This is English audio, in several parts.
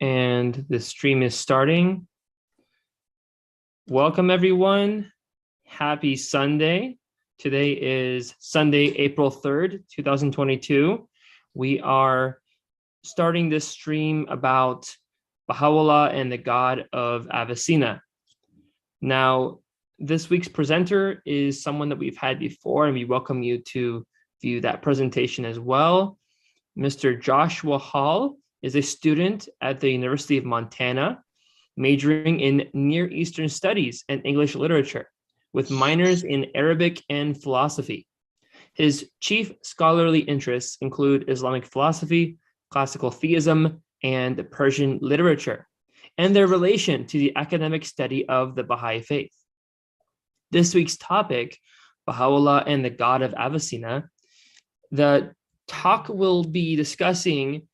and the stream is starting. Welcome everyone. Happy Sunday. Today is Sunday, April 3rd, 2022. We are starting this stream about Bahá'u'lláh and the God of Avicenna. Now, this week's presenter is someone that we've had before, and we welcome you to view that presentation as well. Mr. Joshua Hall is a student at the University of Montana, majoring in Near Eastern Studies and English Literature, with minors in Arabic and philosophy. His chief scholarly interests include Islamic philosophy, classical theism, and Persian literature, and their relation to the academic study of the Baha'i faith. This week's topic, Bahá'u'lláh and the God of Avicenna. The talk will be discussing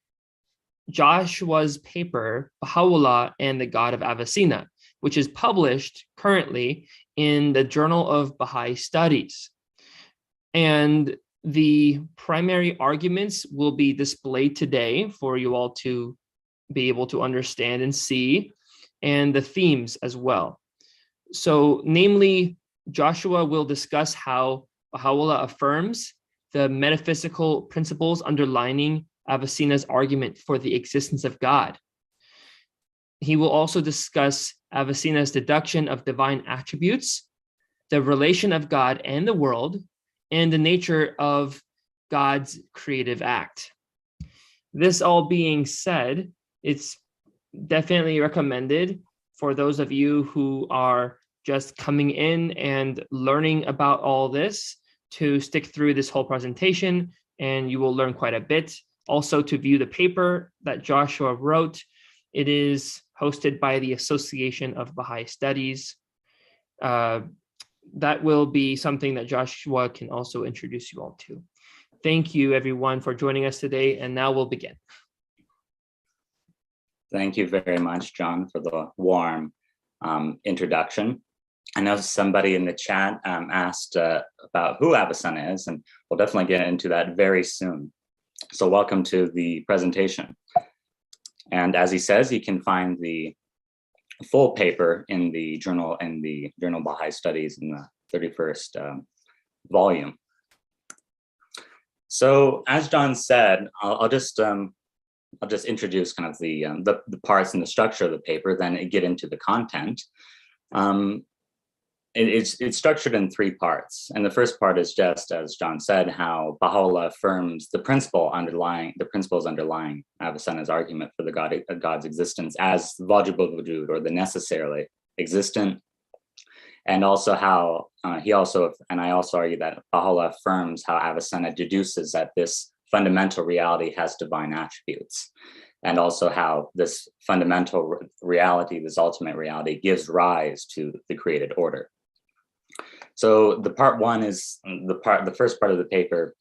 Joshua's paper, Bahá'u'lláh and the God of Avicenna, which is published currently in the Journal of Bahá'í Studies. And the primary arguments will be displayed today for you all to be able to understand and see, and the themes as well. So, namely, Joshua will discuss how Bahá'u'lláh affirms the metaphysical principles underlining Avicenna's argument for the existence of God. He will also discuss Avicenna's deduction of divine attributes, the relation of God and the world, and the nature of God's creative act. This all being said, it's definitely recommended for those of you who are just coming in and learning about all this to stick through this whole presentation, and you will learn quite a bit. Also, to view the paper that Joshua wrote, it is hosted by the Association of Baha'i Studies. That will be something that Joshua can also introduce you all to. Thank you, everyone, for joining us today, and now we'll begin. Thank you very much, John, for the warm introduction. I know somebody in the chat asked about who Avicenna is, and we'll definitely get into that very soon. So welcome to the presentation. And as he says, you can find the full paper in the Journal of Bahá'í Studies in the 31st volume. So as John said, I'll just introduce kind of the parts and the structure of the paper, then get into the content. It's structured in three parts. And the first part is just, as John said, how Bahá'u'lláh affirms the principles underlying Avicenna's argument for God's existence as wajib al-wujud, or the necessarily existent. And also how I also argue that Bahá'u'lláh affirms how Avicenna deduces that this fundamental reality has divine attributes, and also how this fundamental reality, this ultimate reality, gives rise to the created order. So the part one is the first part of the paper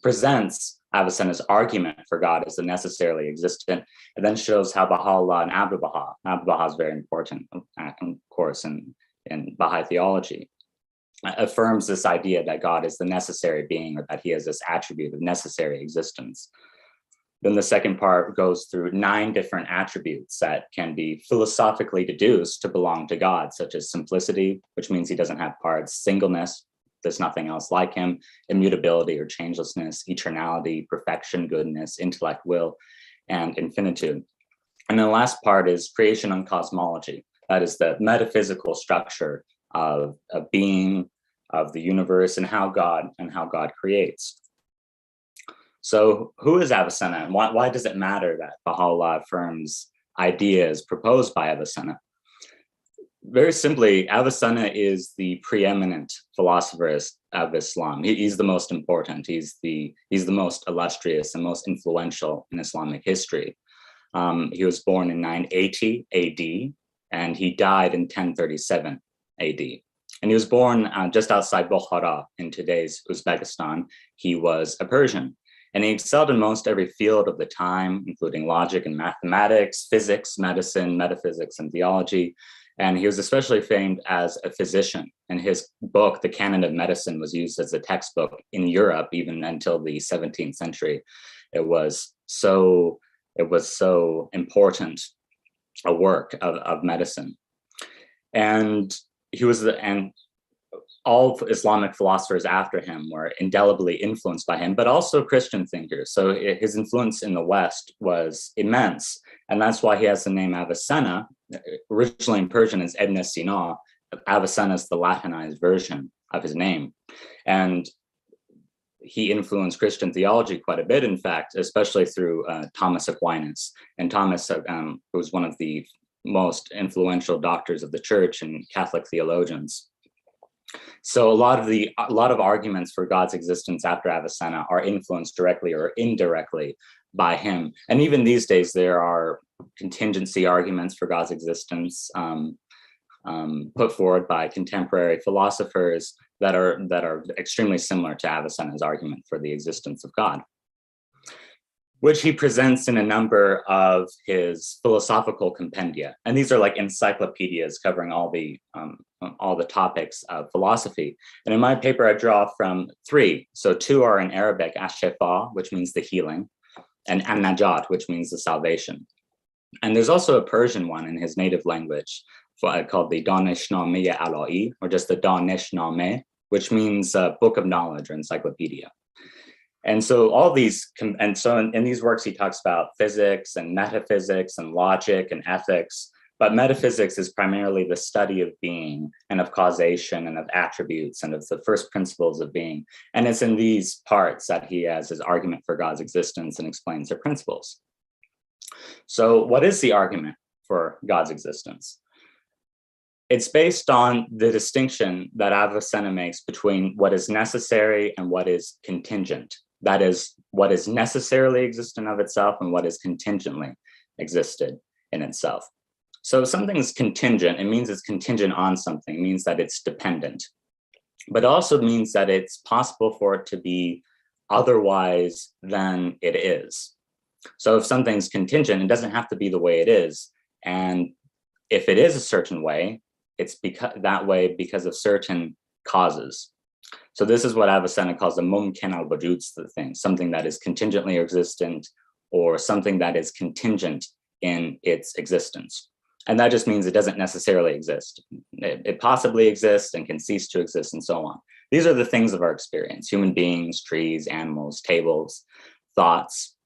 presents Avicenna's argument for God as the necessarily existent, and then shows how Bahá'u'lláh and Abdul Baha is very important, of course, in Baha'i theology, affirms this idea that God is the necessary being, or that he has this attribute of necessary existence. Then the second part goes through 9 different attributes that can be philosophically deduced to belong to God, such as simplicity, which means he doesn't have parts, singleness, there's nothing else like him, immutability or changelessness, eternality, perfection, goodness, intellect, will, and infinitude. And then the last part is creation and cosmology. That is the metaphysical structure of a being, of the universe, and how God creates. So who is Avicenna, and why does it matter that Bahá'u'lláh affirms ideas proposed by Avicenna? Very simply, Avicenna is the preeminent philosopher of Islam. He's the most important. He's the most illustrious and most influential in Islamic history. He was born in 980 AD, and he died in 1037 AD. And he was born just outside Bukhara in today's Uzbekistan. He was a Persian. And he excelled in most every field of the time, including logic and mathematics, physics, medicine, metaphysics, and theology. And he was especially famed as a physician. And his book, The Canon of Medicine, was used as a textbook in Europe even until the 17th century. It was so it was so important a work of medicine. And and all Islamic philosophers after him were indelibly influenced by him, but also Christian thinkers. So his influence in the West was immense. And that's why he has the name Avicenna. Originally in Persian is Ibn Sina. Avicenna is the Latinized version of his name. And he influenced Christian theology quite a bit, in fact, especially through Thomas Aquinas. And Thomas, who was one of the most influential doctors of the church and Catholic theologians. So a lot of arguments for God's existence after Avicenna are influenced directly or indirectly by him. And even these days, there are contingency arguments for God's existence put forward by contemporary philosophers that are extremely similar to Avicenna's argument for the existence of God, which he presents in a number of his philosophical compendia. And these are like encyclopedias covering all the topics of philosophy. And in my paper, I draw from 3. So 2 are in Arabic, ash-shifa, which means the healing, and an-najat, which means the salvation. And there's also a Persian one in his native language called the Danishnameh Ala'i, or just the Danishnameh, which means book of knowledge or encyclopedia. And so all these, and so in these works, he talks about physics and metaphysics and logic and ethics, but metaphysics is primarily the study of being and of causation and of attributes and of the first principles of being. And it's in these parts that he has his argument for God's existence and explains their principles. So what is the argument for God's existence? It's based on the distinction that Avicenna makes between what is necessary and what is contingent. That is, what is necessarily existent of itself and what is contingently existed in itself. So if something's contingent, it means it's contingent on something. It means that it's dependent, but also means that it's possible for it to be otherwise than it is. So if something's contingent, it doesn't have to be the way it is. And if it is a certain way, it's that way because of certain causes. So this is what Avicenna calls the mumkin al-wujud thing, something that is contingently existent or something that is contingent in its existence. And that just means it doesn't necessarily exist. It possibly exists and can cease to exist and so on. These are the things of our experience: human beings, trees, animals, thoughts.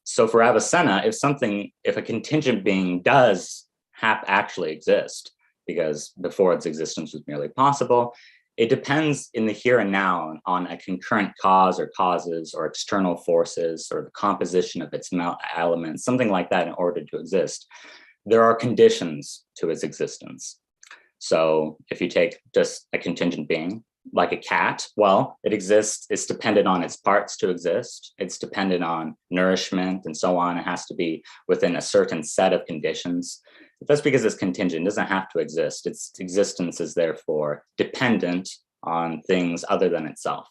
So for Avicenna, if a contingent being does actually exist, because before its existence was merely possible, it depends in the here and now on a concurrent cause or causes or external forces or the composition of its elements, something like that, in order to exist. There are conditions to its existence. So if you take just a contingent being, like a cat, well, it exists, it's dependent on its parts to exist, it's dependent on nourishment and so on. It has to be within a certain set of conditions. That's because it's contingent, it doesn't have to exist. Its existence is therefore dependent on things other than itself.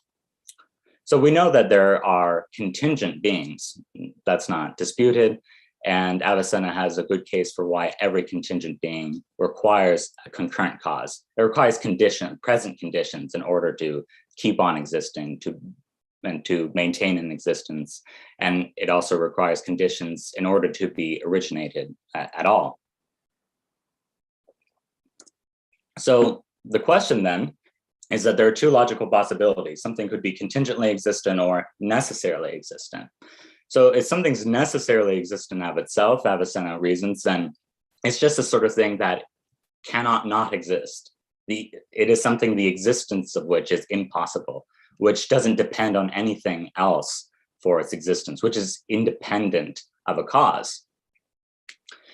So we know that there are contingent beings, that's not disputed. And Avicenna has a good case for why every contingent being requires a concurrent cause. It requires present conditions in order to keep on existing, and to maintain an existence. And it also requires conditions in order to be originated at all. So the question then is that there are 2 logical possibilities. Something could be contingently existent or necessarily existent. So if something's necessarily existent of itself, Avicenna reasons, then it's just a sort of thing that cannot not exist. It is something the existence of which is impossible, which doesn't depend on anything else for its existence, which is independent of a cause.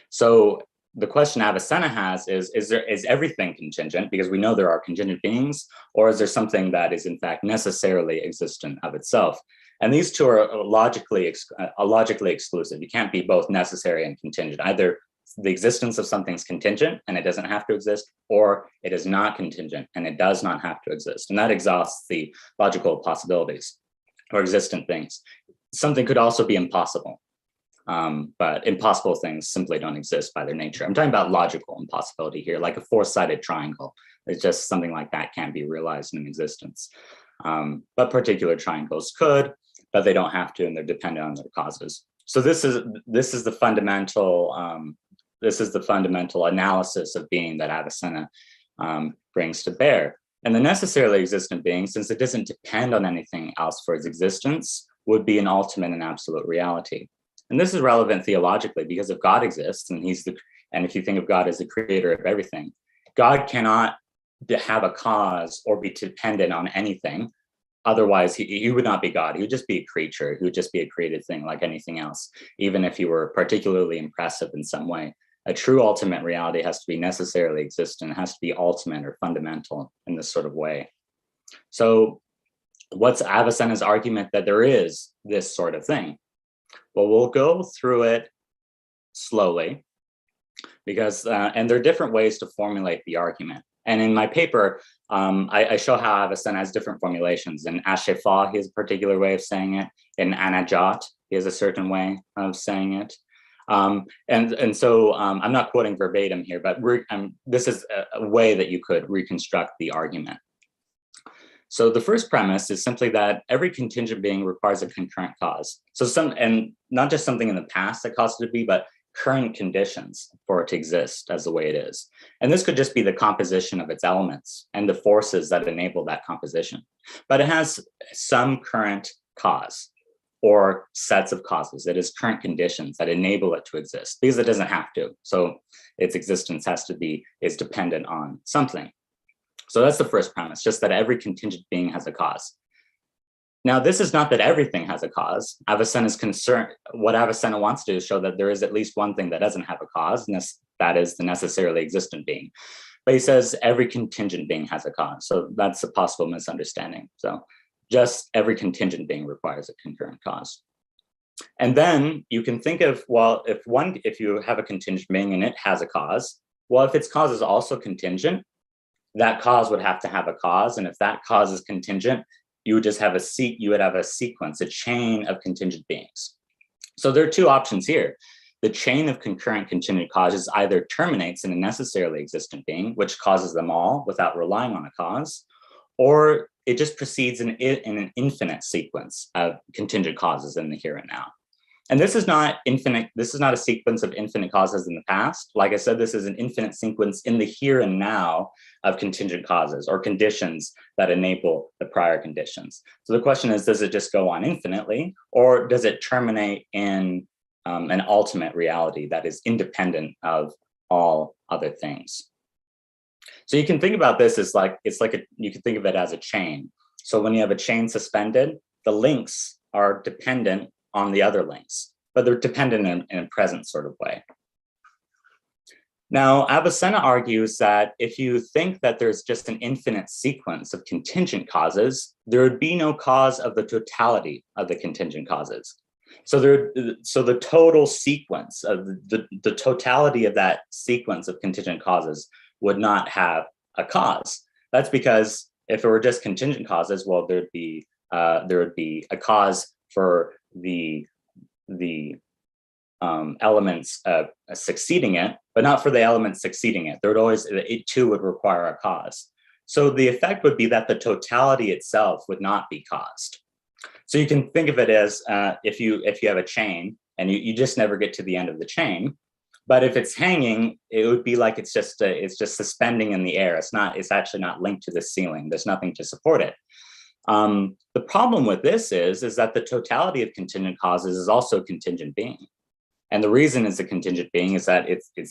So the question Avicenna has is everything contingent, because we know there are contingent beings, or is there something that is in fact necessarily existent of itself? And these 2 are logically exclusive. You can't be both necessary and contingent. Either the existence of something's contingent and it doesn't have to exist, or it is not contingent and it does not have to exist. And that exhausts the logical possibilities or existent things. Something could also be impossible, but impossible things simply don't exist by their nature. I'm talking about logical impossibility here, like a 4-sided triangle. It's just something like that can't be realized in existence. But particular triangles could, but they don't have to, and they're dependent on their causes. So this is the fundamental analysis of being that Avicenna brings to bear. And the necessarily existent being, since it doesn't depend on anything else for its existence, would be an ultimate and absolute reality. And this is relevant theologically, because if God exists, and if you think of God as the creator of everything, God cannot have a cause or be dependent on anything. Otherwise, he would not be God. He would just be a creature. He would just be a created thing like anything else, even if he were particularly impressive in some way. A true ultimate reality has to be necessarily existent. It has to be ultimate or fundamental in this sort of way. So what's Avicenna's argument that there is this sort of thing? Well, we'll go through it slowly, because, and there are different ways to formulate the argument. And in my paper, I show how Avicenna has different formulations. In Ashefa, he has a particular way of saying it. In Anajat, he has a certain way of saying it. So I'm not quoting verbatim here, but this is a way that you could reconstruct the argument. So the first premise is simply that every contingent being requires a concurrent cause. And not just something in the past that caused it to be, but current conditions for it to exist as the way it is. And this could just be the composition of its elements and the forces that enable that composition. But it has some current cause or sets of causes. It is current conditions that enable it to exist, because it doesn't have to. So its existence is dependent on something. So that's the first premise, just that every contingent being has a cause. Now, this is not that everything has a cause. Avicenna's concern, what Avicenna wants to do is show that there is at least one thing that doesn't have a cause, and that is the necessarily existent being. But he says every contingent being has a cause. So that's a possible misunderstanding. So just every contingent being requires a concurrent cause. And then you can think of, well, if you have a contingent being and it has a cause, well, if its cause is also contingent, that cause would have to have a cause. And if that cause is contingent, you would have a sequence, a chain of contingent beings. So there are two options here. The chain of concurrent contingent causes either terminates in a necessarily existent being, which causes them all without relying on a cause, or it just proceeds in an infinite sequence of contingent causes in the here and now. And this is not infinite. This is not a sequence of infinite causes in the past. Like I said, this is an infinite sequence in the here and now of contingent causes or conditions that enable the prior conditions. So the question is, does it just go on infinitely, or does it terminate in an ultimate reality that is independent of all other things? So you can think about this as you can think of it as a chain. So when you have a chain suspended, the links are dependent on the other links, but they're dependent in a present sort of way. Now, Avicenna argues that if you think that there's just an infinite sequence of contingent causes, there would be no cause of the totality of the contingent causes. So the total sequence of the totality of that sequence of contingent causes would not have a cause. That's because if it were just contingent causes, well, there would be a cause for the elements succeeding it, but not for the elements succeeding it. It too would require a cause. So the effect would be that the totality itself would not be caused. So you can think of it as if you have a chain and you just never get to the end of the chain. But if it's hanging, it would be like it's just suspending in the air. It's actually not linked to the ceiling. There's nothing to support it. The problem with this is that the totality of contingent causes is also a contingent being. And the reason it's a contingent being is that it's an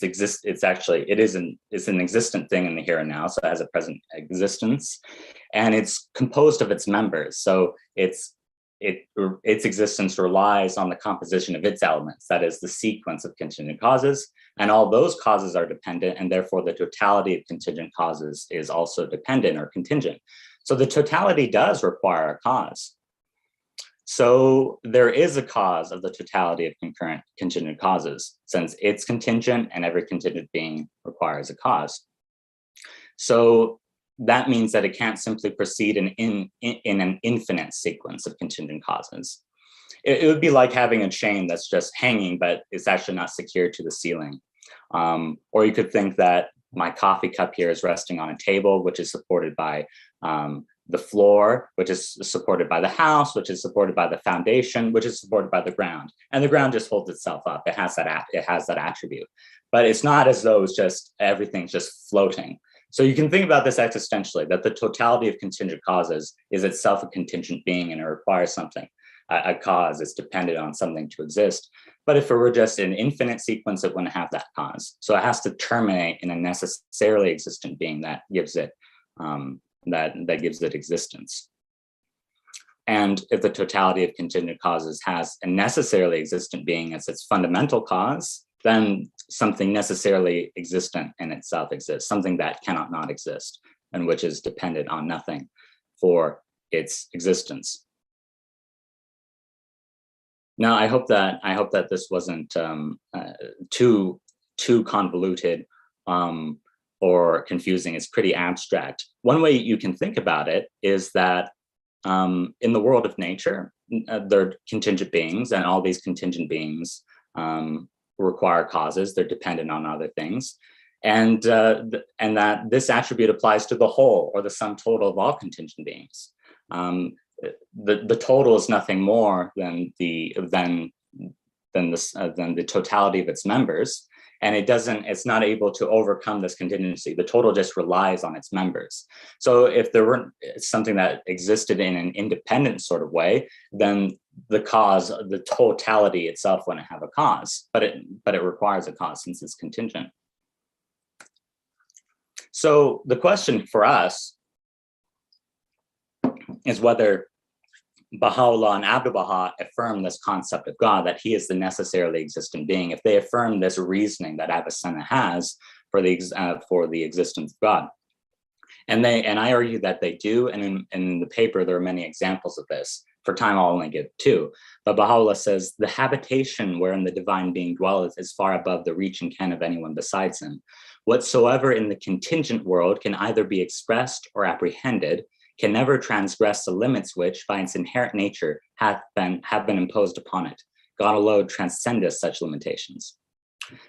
existent thing in the here and now. So it has a present existence, and it's composed of its members. So its existence relies on the composition of its elements. That is the sequence of contingent causes, and all those causes are dependent, and therefore the totality of contingent causes is also dependent or contingent. So the totality does require a cause. So there is a cause of the totality of concurrent contingent causes, since it's contingent and every contingent being requires a cause. So that means that it can't simply proceed in an infinite sequence of contingent causes. It would be like having a chain that's just hanging, but it's actually not secured to the ceiling. Or you could think that my coffee cup here is resting on a table, which is supported by the floor, which is supported by the house, which is supported by the foundation, which is supported by the ground. And the ground just holds itself up. It has that attribute. But it's not as though it's just everything's just floating. So you can think about this existentially, that the totality of contingent causes is itself a contingent being, and it requires something, a cause. It's dependent on something to exist. But if it were just an infinite sequence, it wouldn't have that cause. So it has to terminate in a necessarily existent being that gives it that gives it existence. And if the totality of contingent causes has a necessarily existent being as its fundamental cause, then something necessarily existent in itself exists, something that cannot not exist, and which is dependent on nothing for its existence. Now, I hope that this wasn't too convoluted or confusing. It's pretty abstract. One way you can think about it is that in the world of nature, there are contingent beings, and all these contingent beings require causes. They're dependent on other things, and that this attribute applies to the whole, or the sum total of all contingent beings. The total is nothing more than the totality of its members, and it's not able to overcome this contingency. The total just relies on its members. So if there weren't something that existed in an independent sort of way, then the totality itself wouldn't have a cause, but it requires a cause since it's contingent. So the question for us is whether Baha'u'lláh and Abdu'l-Bahá affirm this concept of God, that he is the necessarily existent being. If they affirm this reasoning that Avicenna has for the existence of God, and I argue that they do, and in the paper there are many examples of this. For time, I'll only give two. But Baha'u'lláh says, the habitation wherein the divine being dwelleth is far above the reach and ken of anyone besides him. Whatsoever in the contingent world can either be expressed or apprehended can never transgress the limits which, by its inherent nature, have been imposed upon it. God alone transcendeth such limitations.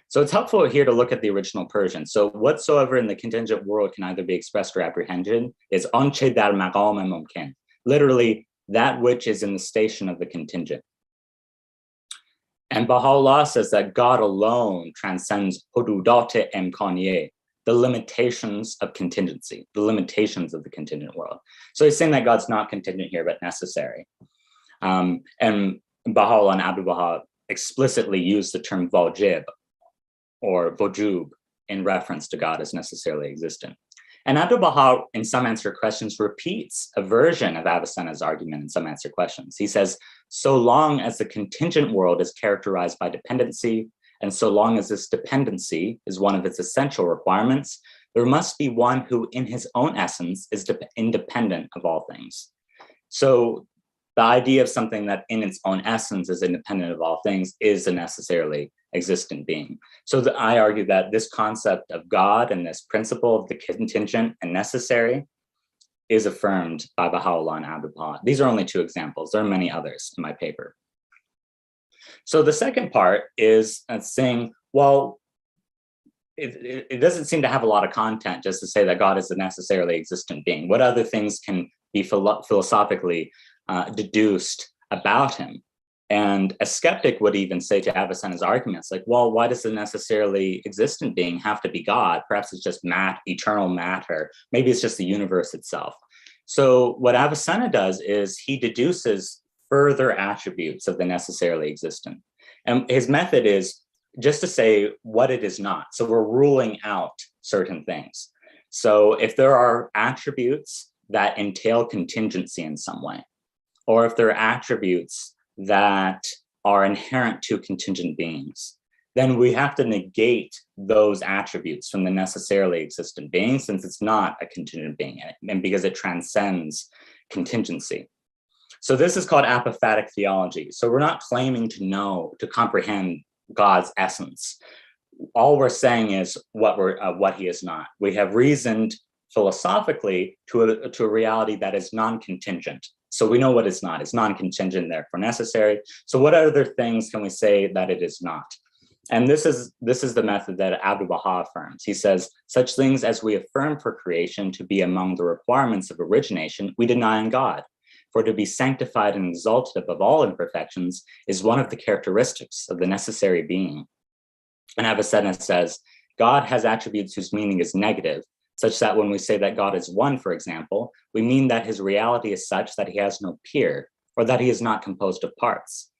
So it's helpful here to look at the original Persian. So whatsoever in the contingent world can either be expressed or apprehended is anche dar maqam mumkin, literally that which is in the station of the contingent. And Baha'u'lláh says that God alone transcends hududat imkaniye, the limitations of contingency, the limitations of the contingent world. So he's saying that God's not contingent here, but necessary. And Baha'u'lláh and Abdu'l-Bahá explicitly use the term wajib or wujub in reference to God as necessarily existent. And Abdu'l-Bahá, in Some Answer Questions, repeats a version of Avicenna's argument in Some Answer Questions. He says, so long as the contingent world is characterized by dependency, and so long as this dependency is one of its essential requirements, there must be one who in his own essence is independent of all things. So the idea of something that in its own essence is independent of all things is a necessarily existent being. So I argue that this concept of God and this principle of the contingent and necessary is affirmed by Baha'u'lláh and Abdu'l-Bahá. These are only two examples. There are many others in my paper. So the second part is saying, well, it doesn't seem to have a lot of content just to say that God is a necessarily existent being. What other things can be philosophically deduced about him? And a skeptic would even say to Avicenna's arguments, like, well, why does the necessarily existent being have to be God? Perhaps it's just eternal matter. Maybe it's just the universe itself. So what Avicenna does is he deduces further attributes of the necessarily existent. And his method is just to say what it is not. So we're ruling out certain things. So if there are attributes that entail contingency in some way, or if there are attributes that are inherent to contingent beings, then we have to negate those attributes from the necessarily existent being, since it's not a contingent being, and because it transcends contingency. So this is called apophatic theology. So we're not claiming to comprehend God's essence. All we're saying is what he is not. We have reasoned philosophically to a reality that is non-contingent. So we know what it's not. It's non-contingent, therefore necessary. So what other things can we say that it is not? And this is the method that Abdu'l-Bahá affirms. He says, such things as we affirm for creation to be among the requirements of origination, we deny in God. For to be sanctified and exalted above all imperfections is one of the characteristics of the necessary being. And Avicenna says, God has attributes whose meaning is negative, such that when we say that God is one, for example, we mean that his reality is such that he has no peer, or that he is not composed of parts.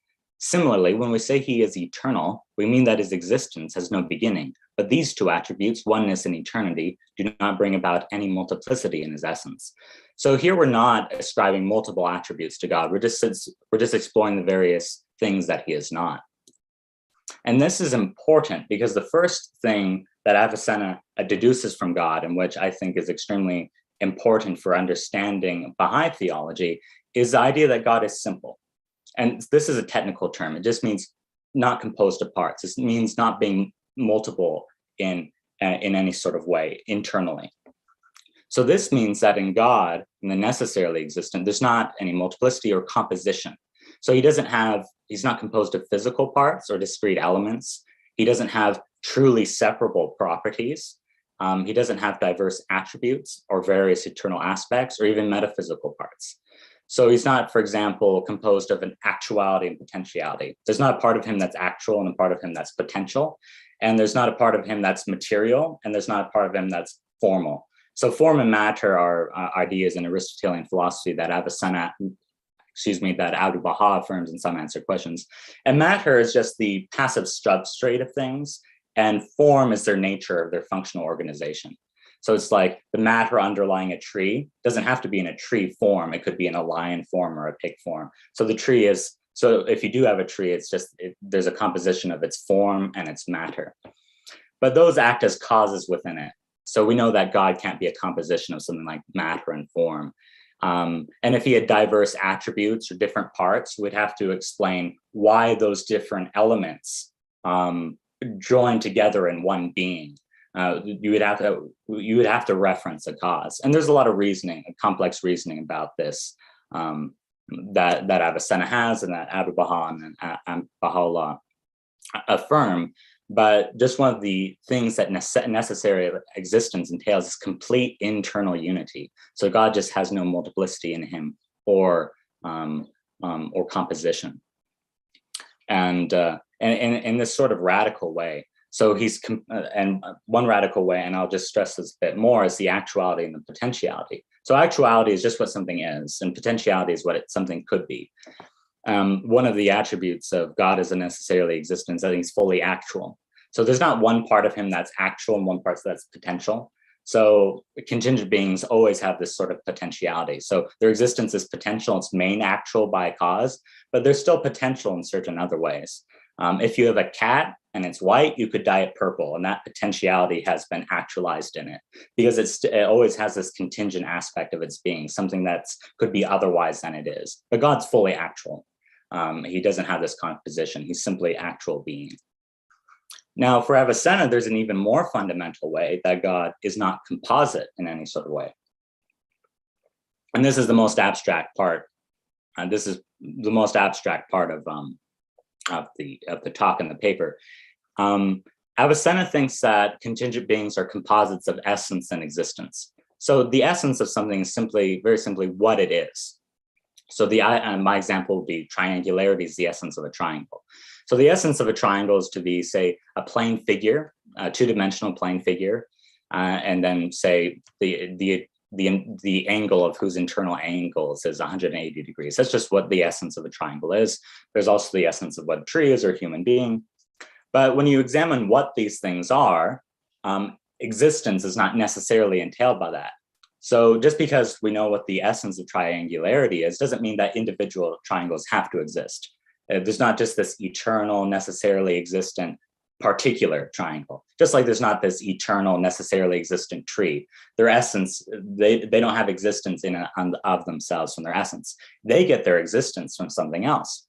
Similarly, when we say he is eternal, we mean that his existence has no beginning, but these two attributes, oneness and eternity, do not bring about any multiplicity in his essence. So here we're not ascribing multiple attributes to God. We're just exploring the various things that he is not. And this is important because the first thing that Avicenna deduces from God, and which I think is extremely important for understanding Baha'i theology, is the idea that God is simple. And this is a technical term. It just means not composed of parts. It means not being multiple in any sort of way internally. So this means that in God, in the necessarily existent, there's not any multiplicity or composition. So he's not composed of physical parts or discrete elements. He doesn't have truly separable properties. He doesn't have diverse attributes or various eternal aspects or even metaphysical parts. So he's not, for example, composed of an actuality and potentiality. There's not a part of him that's actual and a part of him that's potential. And there's not a part of him that's material, and there's not a part of him that's formal. So form and matter are ideas in Aristotelian philosophy that that Abdu'l-Bahá affirms in Some Answered Questions. And matter is just the passive substrate of things, and form is their nature of their functional organization. So it's like the matter underlying a tree doesn't have to be in a tree form. It could be in a lion form or a pig form. So if you do have a tree, there's a composition of its form and its matter. But those act as causes within it. So we know that God can't be a composition of something like matter and form. And if he had diverse attributes or different parts, we'd have to explain why those different elements join together in one being. You would have to reference a cause, and there's a lot of complex reasoning about this that Avicenna has, and that Abdu'l-Bahá and Bahá'u'lláh affirm. But just one of the things that necessary existence entails is complete internal unity. So God just has no multiplicity in him or composition, and in this sort of radical way. So and one radical way, and I'll just stress this a bit more, is the actuality and the potentiality. So actuality is just what something is, and potentiality is what something could be. One of the attributes of God as a necessarily existence, I think, is fully actual. So there's not one part of him that's actual and one part that's potential. So contingent beings always have this sort of potentiality. So their existence is potential, it's main actual by cause, but there's still potential in certain other ways. If you have a cat and it's white, you could dye it purple, and that potentiality has been actualized in it because it always has this contingent aspect of its being, something that could be otherwise than it is. But God's fully actual. He doesn't have this composition. He's simply actual being. Now, for Avicenna, there's an even more fundamental way that God is not composite in any sort of way. And this is the most abstract part. This is the most abstract part of the talk in the paper. Avicenna thinks that contingent beings are composites of essence and existence. So the essence of something is very simply what it is. So my example would be triangularity is the essence of a triangle. So the essence of a triangle is to be, say, a plane figure, a two-dimensional plane figure, and then say the angle of whose internal angles is 180 degrees. That's just what the essence of a triangle is. There's also the essence of what a tree is or a human being. But when you examine what these things are, existence is not necessarily entailed by that. So just because we know what the essence of triangularity is, doesn't mean that individual triangles have to exist. There's not just this eternal, necessarily existent particular triangle, just like there's not this eternal, necessarily existent tree. Their essence, they don't have existence of themselves from their essence. They get their existence from something else.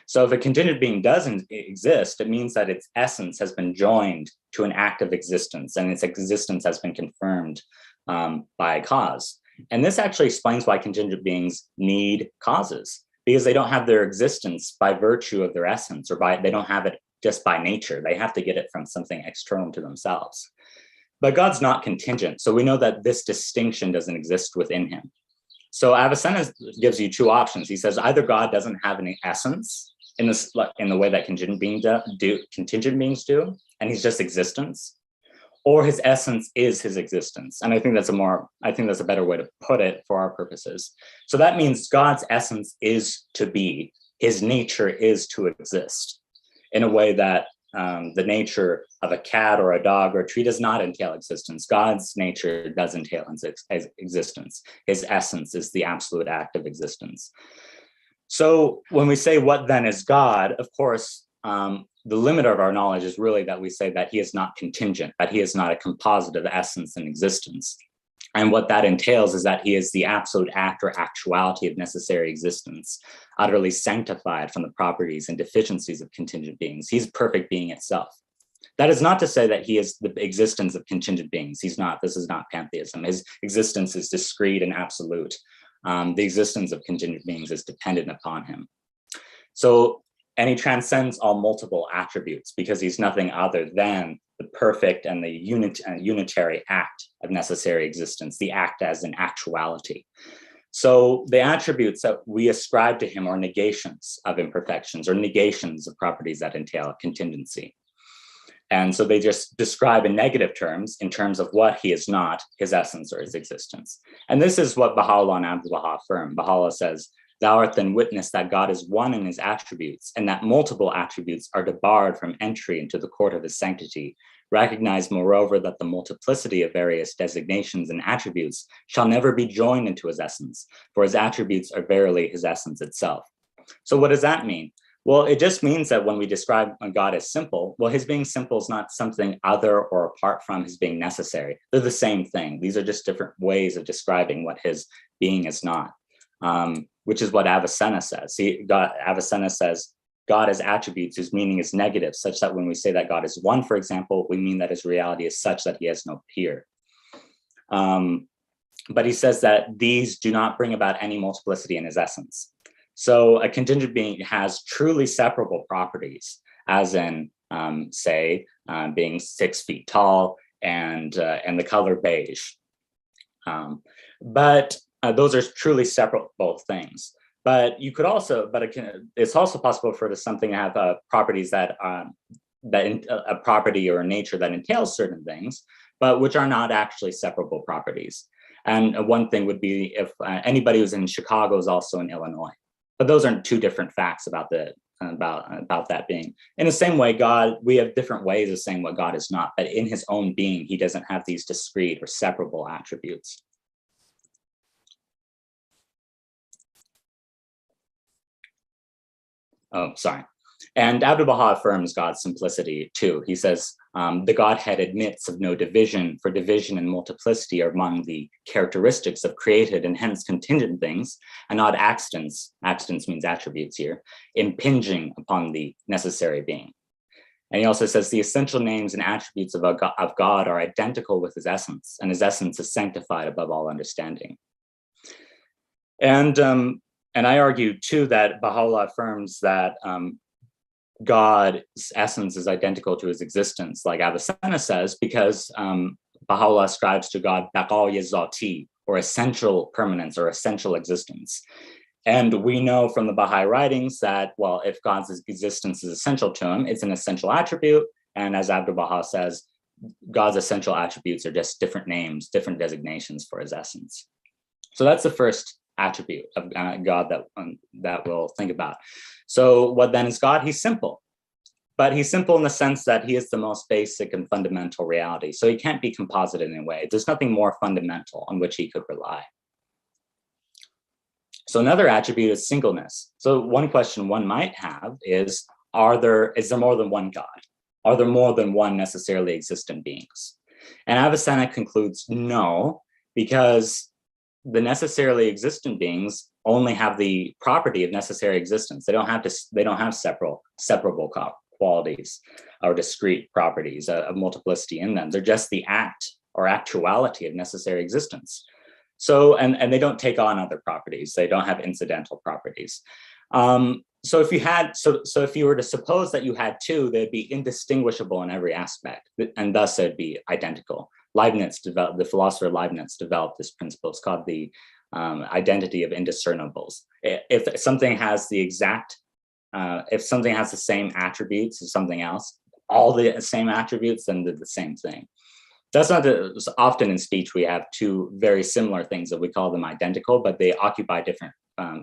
So if a contingent being doesn't exist, it means that its essence has been joined to an active existence, and its existence has been confirmed by a cause. And this actually explains why contingent beings need causes, because they don't have their existence by virtue of their essence, or they don't have it just by nature. They have to get it from something external to themselves. But God's not contingent. So we know that this distinction doesn't exist within him. So Avicenna gives you two options. He says either God doesn't have any essence in the way that contingent beings do, and he's just existence, or his essence is his existence. And I think that's a better way to put it for our purposes. So that means God's essence is to be, his nature is to exist, in a way that the nature of a cat or a dog or a tree does not entail existence. God's nature does entail existence. His essence is the absolute act of existence. So when we say what then is God, of course, the limit of our knowledge is really that we say that he is not contingent, that he is not a composite of essence and existence. And what that entails is that he is the absolute act or actuality of necessary existence, utterly sanctified from the properties and deficiencies of contingent beings. He's perfect being itself. That is not to say that he is the existence of contingent beings. He's not. This is not pantheism. His existence is discrete and absolute. The existence of contingent beings is dependent upon him. And he transcends all multiple attributes because he's nothing other than the perfect and the unitary act of necessary existence, the act as an actuality. So the attributes that we ascribe to him are negations of imperfections or negations of properties that entail contingency. And so they just describe in negative terms, in terms of what he is not, his essence or his existence. And this is what Baha'u'lláh and Abdu'l-Baha affirm. Baha'u'lláh says, "Thou art then witness that God is one in his attributes, and that multiple attributes are debarred from entry into the court of his sanctity. Recognize, moreover, that the multiplicity of various designations and attributes shall never be joined into his essence, for his attributes are verily his essence itself." So what does that mean? Well, it just means that when we describe God as simple, well, his being simple is not something other or apart from his being necessary. They're the same thing. These are just different ways of describing what his being is not. Which is what Avicenna says. Avicenna says God has attributes whose meaning is negative, such that when we say that God is one, for example, we mean that his reality is such that he has no peer. But he says that these do not bring about any multiplicity in his essence. So a contingent being has truly separable properties, as in, being 6 feet tall and the color beige. But those are truly separate both things. But it's also possible for something to have properties that a property or a nature that entails certain things, but which are not actually separable properties. And one thing would be if anybody who's in Chicago is also in Illinois. But those are two different facts about that being. In the same way, God, we have different ways of saying what God is not, but in his own being, he doesn't have these discrete or separable attributes. Oh, sorry. And Abdu'l-Baha affirms God's simplicity too. He says, the Godhead admits of no division, for division and multiplicity are among the characteristics of created and hence contingent things, and not accidents means attributes here, impinging upon the necessary being. And he also says the essential names and attributes of God are identical with his essence, and his essence is sanctified above all understanding. And I argue too that Baha'u'lláh affirms that God's essence is identical to his existence, like Avicenna says, because Baha'u'lláh ascribes to God Bahá'u'lláh, or essential permanence or essential existence. And we know from the Baha'i writings that, well, if God's existence is essential to him, it's an essential attribute. And as Abdu'l-Baha says, God's essential attributes are just different names, different designations for his essence. So that's the first attribute of God that we'll think about. So what then is God? He's simple, but he's simple in the sense that he is the most basic and fundamental reality. So he can't be composite in any way. There's nothing more fundamental on which he could rely. So another attribute is singleness. So one question one might have is there more than one God? Are there more than one necessarily existent beings? And Avicenna concludes no, because the necessarily existent beings only have the property of necessary existence. They don't have separable qualities or discrete properties of multiplicity in them. They're just the act or actuality of necessary existence. So, and they don't take on other properties. They don't have incidental properties. So if you were to suppose that you had two, they'd be indistinguishable in every aspect, and thus they'd be identical. The philosopher Leibniz developed this principle. It's called the identity of indiscernibles. If something has the same attributes as something else, all the same attributes, then they're the same thing. That's not often in speech we have two very similar things that we call them identical, but they occupy different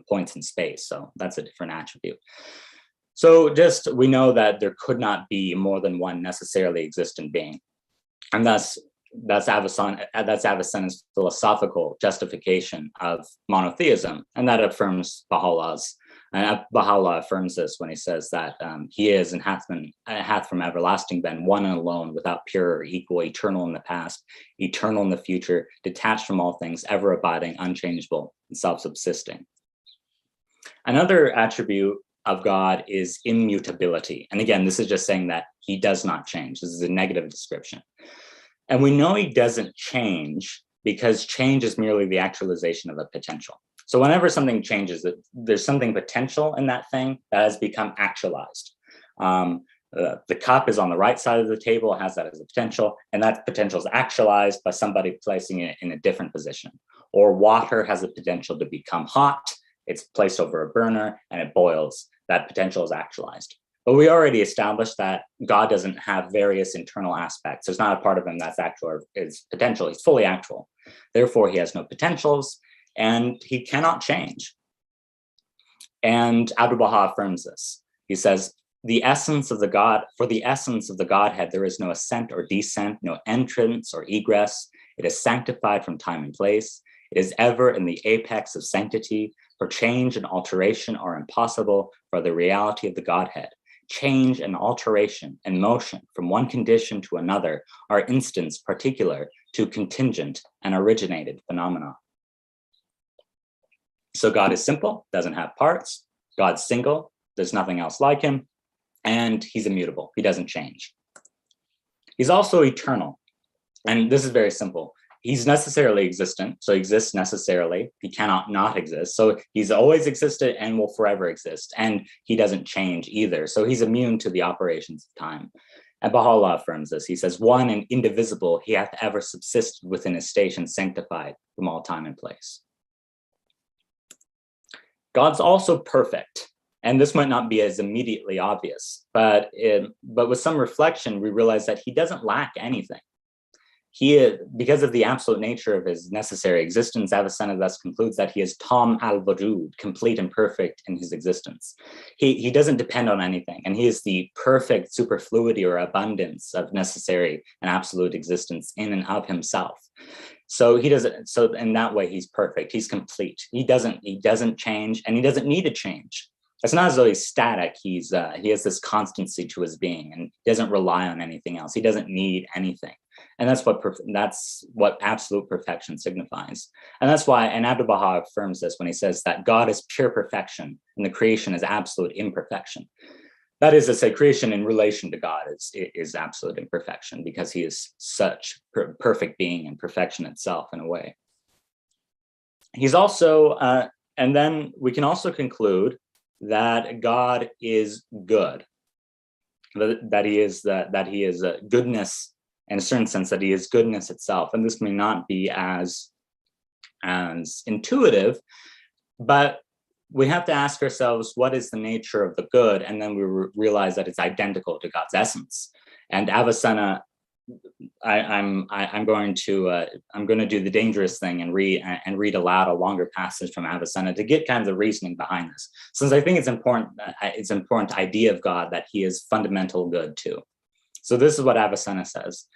points in space. So that's a different attribute. So we know that there could not be more than one necessarily existent being. And that's Avicenna's philosophical justification of monotheism. And that affirms Bahá'u'llah's. And Bahá'u'lláh affirms this when he says that he is and hath from everlasting been one and alone, without peer or equal, eternal in the past, eternal in the future, detached from all things, ever abiding, unchangeable, and self-subsisting. Another attribute of God is immutability. And again, this is just saying that he does not change. This is a negative description. And we know he doesn't change because change is merely the actualization of a potential. So whenever something changes, there's something potential in that thing that has become actualized. The cup is on the right side of the table, it has that as a potential, and that potential is actualized by somebody placing it in a different position. Or water has the potential to become hot, it's placed over a burner and it boils. That potential is actualized. But we already established that God doesn't have various internal aspects. There's not a part of him that's actual or is potential. He's fully actual. Therefore, he has no potentials and he cannot change. And Abdu'l-Bahá affirms this. He says, for the essence of the Godhead, there is no ascent or descent, no entrance or egress. It is sanctified from time and place. It is ever in the apex of sanctity, for change and alteration are impossible for the reality of the Godhead. Change and alteration and motion from one condition to another are instants particular to contingent and originated phenomena. So God is simple, doesn't have parts. God's single, there's nothing else like him. And he's immutable, he doesn't change. He's also eternal. And this is very simple. He's necessarily existent, so he exists necessarily. He cannot not exist. So he's always existed and will forever exist. And he doesn't change either. So he's immune to the operations of time. And Baha'u'lláh affirms this. He says, one and indivisible, he hath ever subsisted within his station, sanctified from all time and place. God's also perfect. And this might not be as immediately obvious, but with some reflection, we realize that he doesn't lack anything. Because of the absolute nature of his necessary existence, Avicenna thus concludes that he is tam al-wujud, complete and perfect in his existence. He doesn't depend on anything, and he is the perfect superfluity or abundance of necessary and absolute existence in and of himself. So in that way, he's perfect. He's complete. He doesn't change, and he doesn't need to change. It's not as though he's static. He has this constancy to his being, and he doesn't rely on anything else. He doesn't need anything. And that's what absolute perfection signifies. And that's why, and Abdu'l-Bahá affirms this when he says that God is pure perfection and the creation is absolute imperfection. That is to say, creation in relation to God is absolute imperfection because he is such perfect being and perfection itself in a way. He's also, and then we can also conclude that God is good, that he is goodness, in a certain sense, that he is goodness itself. And this may not be as intuitive, but we have to ask ourselves, what is the nature of the good? And then we realize that it's identical to God's essence. And Avicenna, I'm going to do the dangerous thing and read aloud a longer passage from Avicenna to get kind of the reasoning behind this, since I think it's important idea of God that he is fundamental good too. So this is what Avicenna says: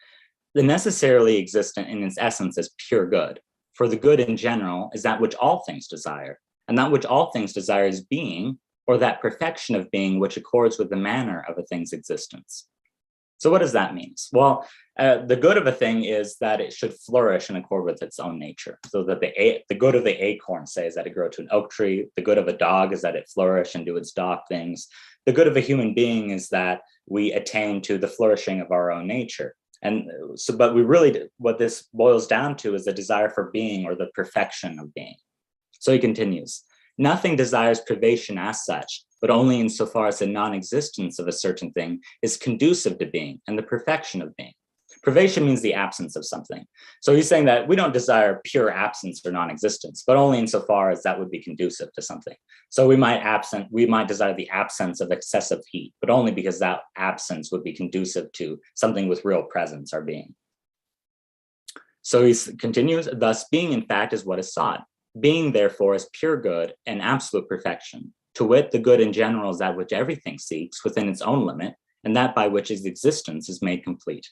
the necessarily existent in its essence is pure good. For the good in general is that which all things desire, and that which all things desire is being, or that perfection of being which accords with the manner of a thing's existence. So what does that mean? Well, the good of a thing is that it should flourish in accord with its own nature. So that the good of the acorn, say, is that it grow to an oak tree. The good of a dog is that it flourish and do its dog things. The good of a human being is that we attain to the flourishing of our own nature. And so, but what this boils down to is the desire for being, or the perfection of being. So he continues, nothing desires privation as such, but only insofar as the non-existence of a certain thing is conducive to being and the perfection of being. Privation means the absence of something. So he's saying that we don't desire pure absence or non-existence, but only insofar as that would be conducive to something. So we might desire the absence of excessive heat, but only because that absence would be conducive to something with real presence or being. So he continues, thus being in fact is what is sought. Being therefore is pure good and absolute perfection. To wit, the good in general is that which everything seeks within its own limit, and that by which its existence is made complete.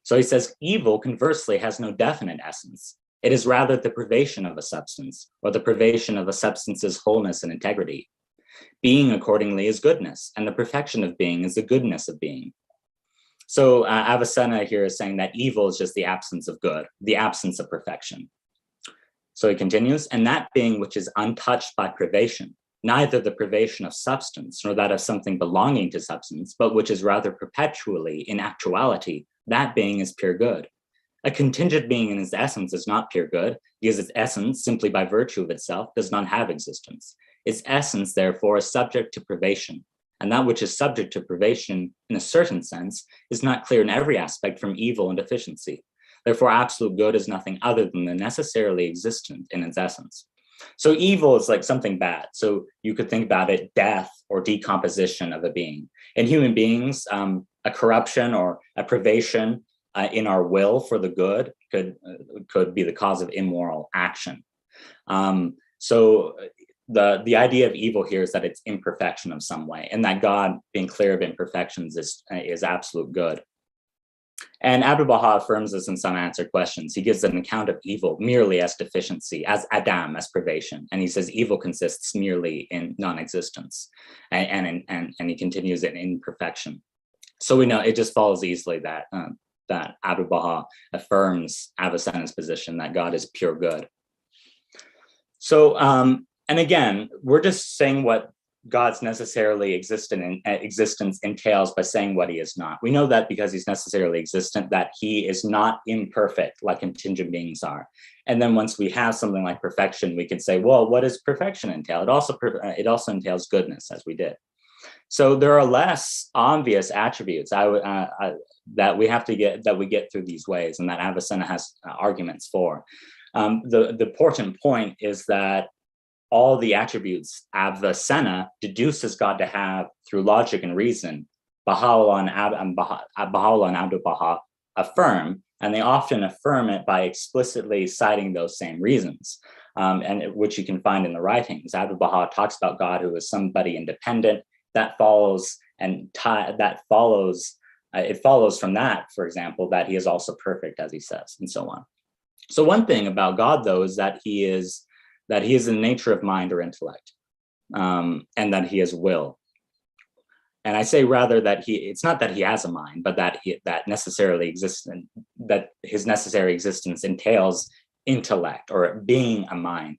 So he says, evil, conversely, has no definite essence. It is rather the privation of a substance, or the privation of a substance's wholeness and integrity. Being, accordingly, is goodness, and the perfection of being is the goodness of being. So Avicenna here is saying that evil is just the absence of good, the absence of perfection. So he continues, and that being which is untouched by privation, neither the privation of substance nor that of something belonging to substance, but which is rather perpetually in actuality, that being is pure good. A contingent being in its essence is not pure good, because its essence, simply by virtue of itself, does not have existence. Its essence, therefore, is subject to privation, and that which is subject to privation in a certain sense is not clear in every aspect from evil and deficiency. Therefore, absolute good is nothing other than the necessarily existent in its essence. So evil is like something bad. So you could think about it, death or decomposition of a being. In human beings, a corruption or a privation in our will for the good could be the cause of immoral action. So the idea of evil here is that it's imperfection of some way, and that God, being clear of imperfections, is absolute good. And Abdu'l-Baha affirms this in some answered questions. He gives an account of evil merely as deficiency, as Adam, as privation. And he says evil consists merely in non-existence. And he continues it in perfection. So we know it just follows easily that that Abdu'l-Baha affirms Avicenna's position that God is pure good. So, and again, we're just saying what God's necessarily existence entails by saying what he is not. We know that because he's necessarily existent, that he is not imperfect like contingent beings are. And then once we have something like perfection, we can say, well, what does perfection entail? It also entails goodness, as we did. So there are less obvious attributes that we get through these ways, and that Avicenna has arguments for. The important point is that all the attributes Avicenna deduces God to have through logic and reason, Bahá'u'lláh and Abdu'l-Baha affirm, and they often affirm it by explicitly citing those same reasons, which you can find in the writings. Abdu'l-Baha talks about God who is somebody independent. It follows from that, for example, that he is also perfect, as he says, and so on. So one thing about God, though, is that he is in the nature of mind or intellect, and that he has will. And I say rather that it's not that he has a mind, but that that his necessary existence entails intellect or being a mind.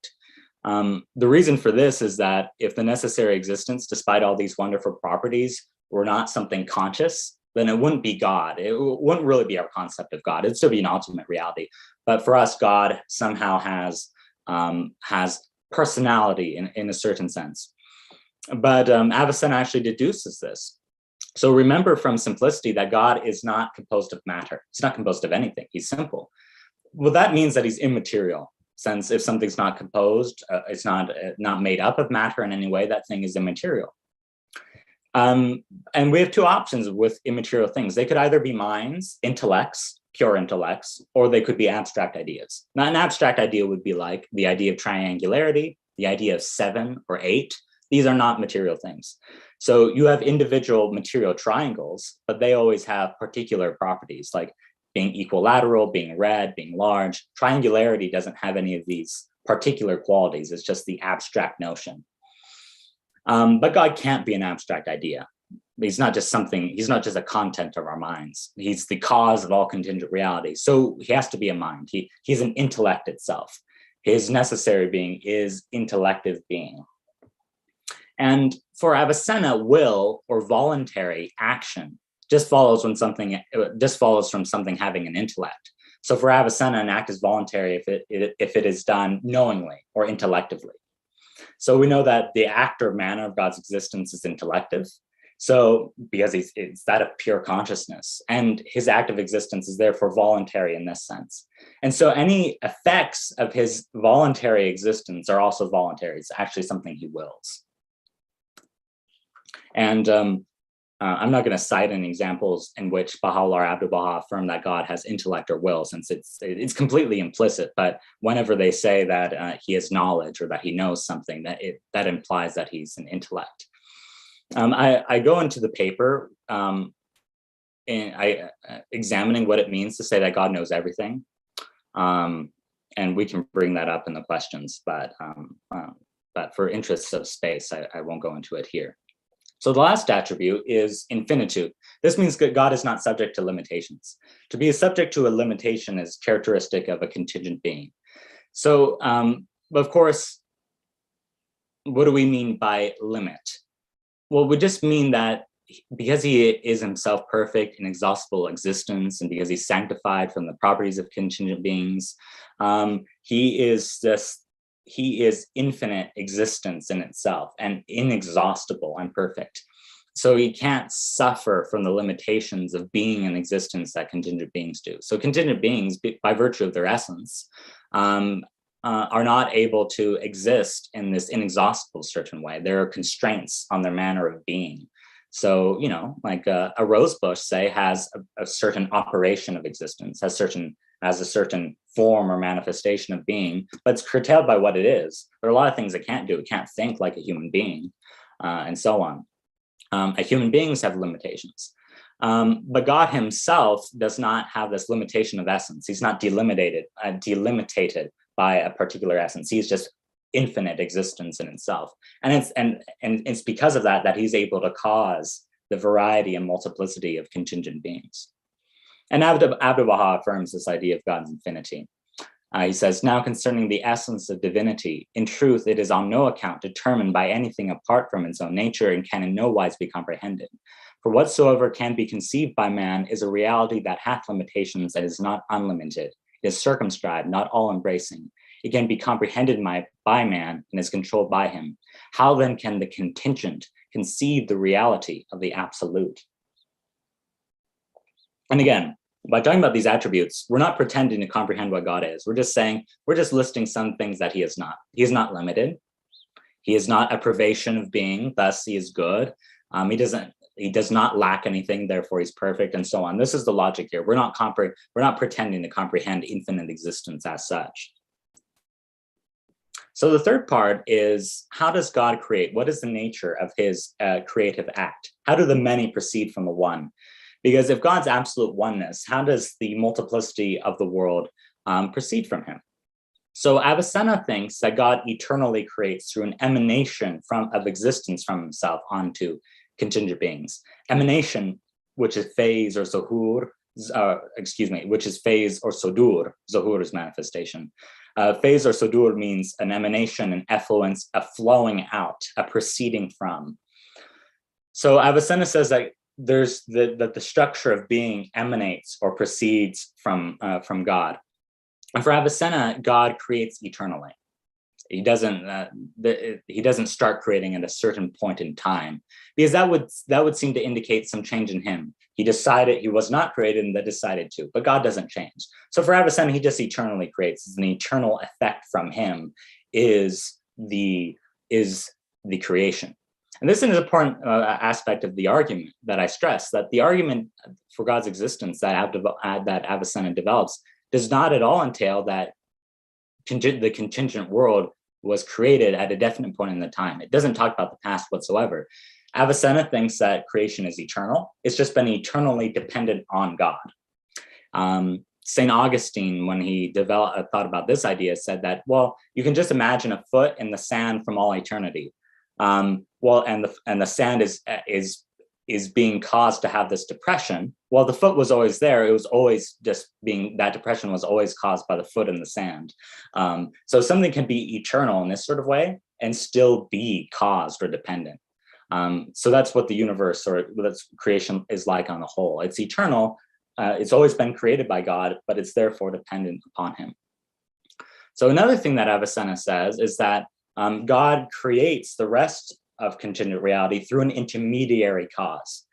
The reason for this is that if the necessary existence, despite all these wonderful properties, were not something conscious, then it wouldn't be God. It wouldn't really be our concept of God. It'd still be an ultimate reality. But for us, God somehow has personality in a certain sense. But Avicenna actually deduces this. So remember from simplicity that God is not composed of matter. He's not composed of anything. He's simple. Well, that means that he's immaterial, since if something's not composed, it's not made up of matter in any way, that thing is immaterial. And we have two options with immaterial things. They could either be minds, intellects, pure intellects, or they could be abstract ideas. Now, an abstract idea would be like the idea of triangularity, the idea of 7 or 8. These are not material things. So you have individual material triangles, but they always have particular properties, like being equilateral, being red, being large. Triangularity doesn't have any of these particular qualities. It's just the abstract notion. But God can't be an abstract idea. He's not just a content of our minds. He's the cause of all contingent reality. So he has to be a mind. He's an intellect itself. His necessary being is intellective being. And for Avicenna, will or voluntary action just follows from something having an intellect. So for Avicenna, an act is voluntary if it is done knowingly or intelectively. So we know that the act or manner of God's existence is intellective. So because it's that of pure consciousness, and his act of existence is therefore voluntary in this sense. And so any effects of his voluntary existence are also voluntary. It's actually something he wills. And I'm not going to cite any examples in which Bahá'u'lláh or Abdu'l-Bahá affirm that God has intellect or will, since it's completely implicit. But whenever they say that he has knowledge or that he knows something, that implies that he's an intellect. I go into the paper examining what it means to say that God knows everything, and we can bring that up in the questions. But for interests of space, I won't go into it here. So the last attribute is infinitude. This means that God is not subject to limitations. To be subject to a limitation is characteristic of a contingent being. So, of course, what do we mean by limit? Well, we just mean that because he is himself perfect, inexhaustible existence, and because he's sanctified from the properties of contingent beings, he is infinite existence in itself and inexhaustible and perfect. So he can't suffer from the limitations of being and existence that contingent beings do. So contingent beings, by virtue of their essence, are not able to exist in this inexhaustible certain way. There are constraints on their manner of being. So, like a rose bush, say, has a certain operation of existence, has a certain form or manifestation of being, but it's curtailed by what it is. There are a lot of things it can't do. It can't think like a human being, and so on. Human beings have limitations. But God himself does not have this limitation of essence. He's not delimitated by a particular essence. He's just infinite existence in itself. And it's because of that he's able to cause the variety and multiplicity of contingent beings. And Abdu'l-Bahá affirms this idea of God's infinity. He says, now concerning the essence of divinity, in truth, it is on no account determined by anything apart from its own nature and can in no wise be comprehended. For whatsoever can be conceived by man is a reality that hath limitations and is not unlimited. It is circumscribed, not all-embracing. It can be comprehended by man and is controlled by him. How then can the contingent conceive the reality of the absolute? And again, by talking about these attributes, we're not pretending to comprehend what God is. We're just listing some things that he is not. He is not limited. He is not a privation of being, thus he is good. He does not lack anything, therefore he's perfect, and so on. This is the logic here. We're not pretending to comprehend infinite existence as such. So the third part is, how does God create? What is the nature of his creative act? How do the many proceed from the one? Because if God's absolute oneness, how does the multiplicity of the world proceed from him? So Avicenna thinks that God eternally creates through an emanation of existence from himself onto contingent beings. Emanation, which is phase or zuhur, which is phase or sodur. Zuhur is manifestation. Phase or sodur means an emanation, an effluence, a flowing out, a proceeding from. So Avicenna says that the structure of being emanates or proceeds from God. And for Avicenna, God creates eternally. He doesn't start creating at a certain point in time, because that would seem to indicate some change in him. He decided he was not created and then decided to, but God doesn't change. So for Avicenna, he just eternally creates. It's an eternal effect from him is the creation. And this is an important aspect of the argument that I stress, that the argument for God's existence that Avicenna develops does not at all entail that the contingent world was created at a definite point in the time. It doesn't talk about the past whatsoever. Avicenna thinks that creation is eternal. It's just been eternally dependent on God. St. Augustine, when he thought about this idea, said that, well, you can just imagine a foot in the sand from all eternity. And the sand is being caused to have this depression. Well, the foot was always there. It was always that depression was always caused by the foot in the sand. So something can be eternal in this sort of way and still be caused or dependent. So that's what the universe or that's creation is like on the whole. It's eternal. It's always been created by God, but it's therefore dependent upon him. So another thing that Avicenna says is that God creates the rest of contingent reality through an intermediary cause.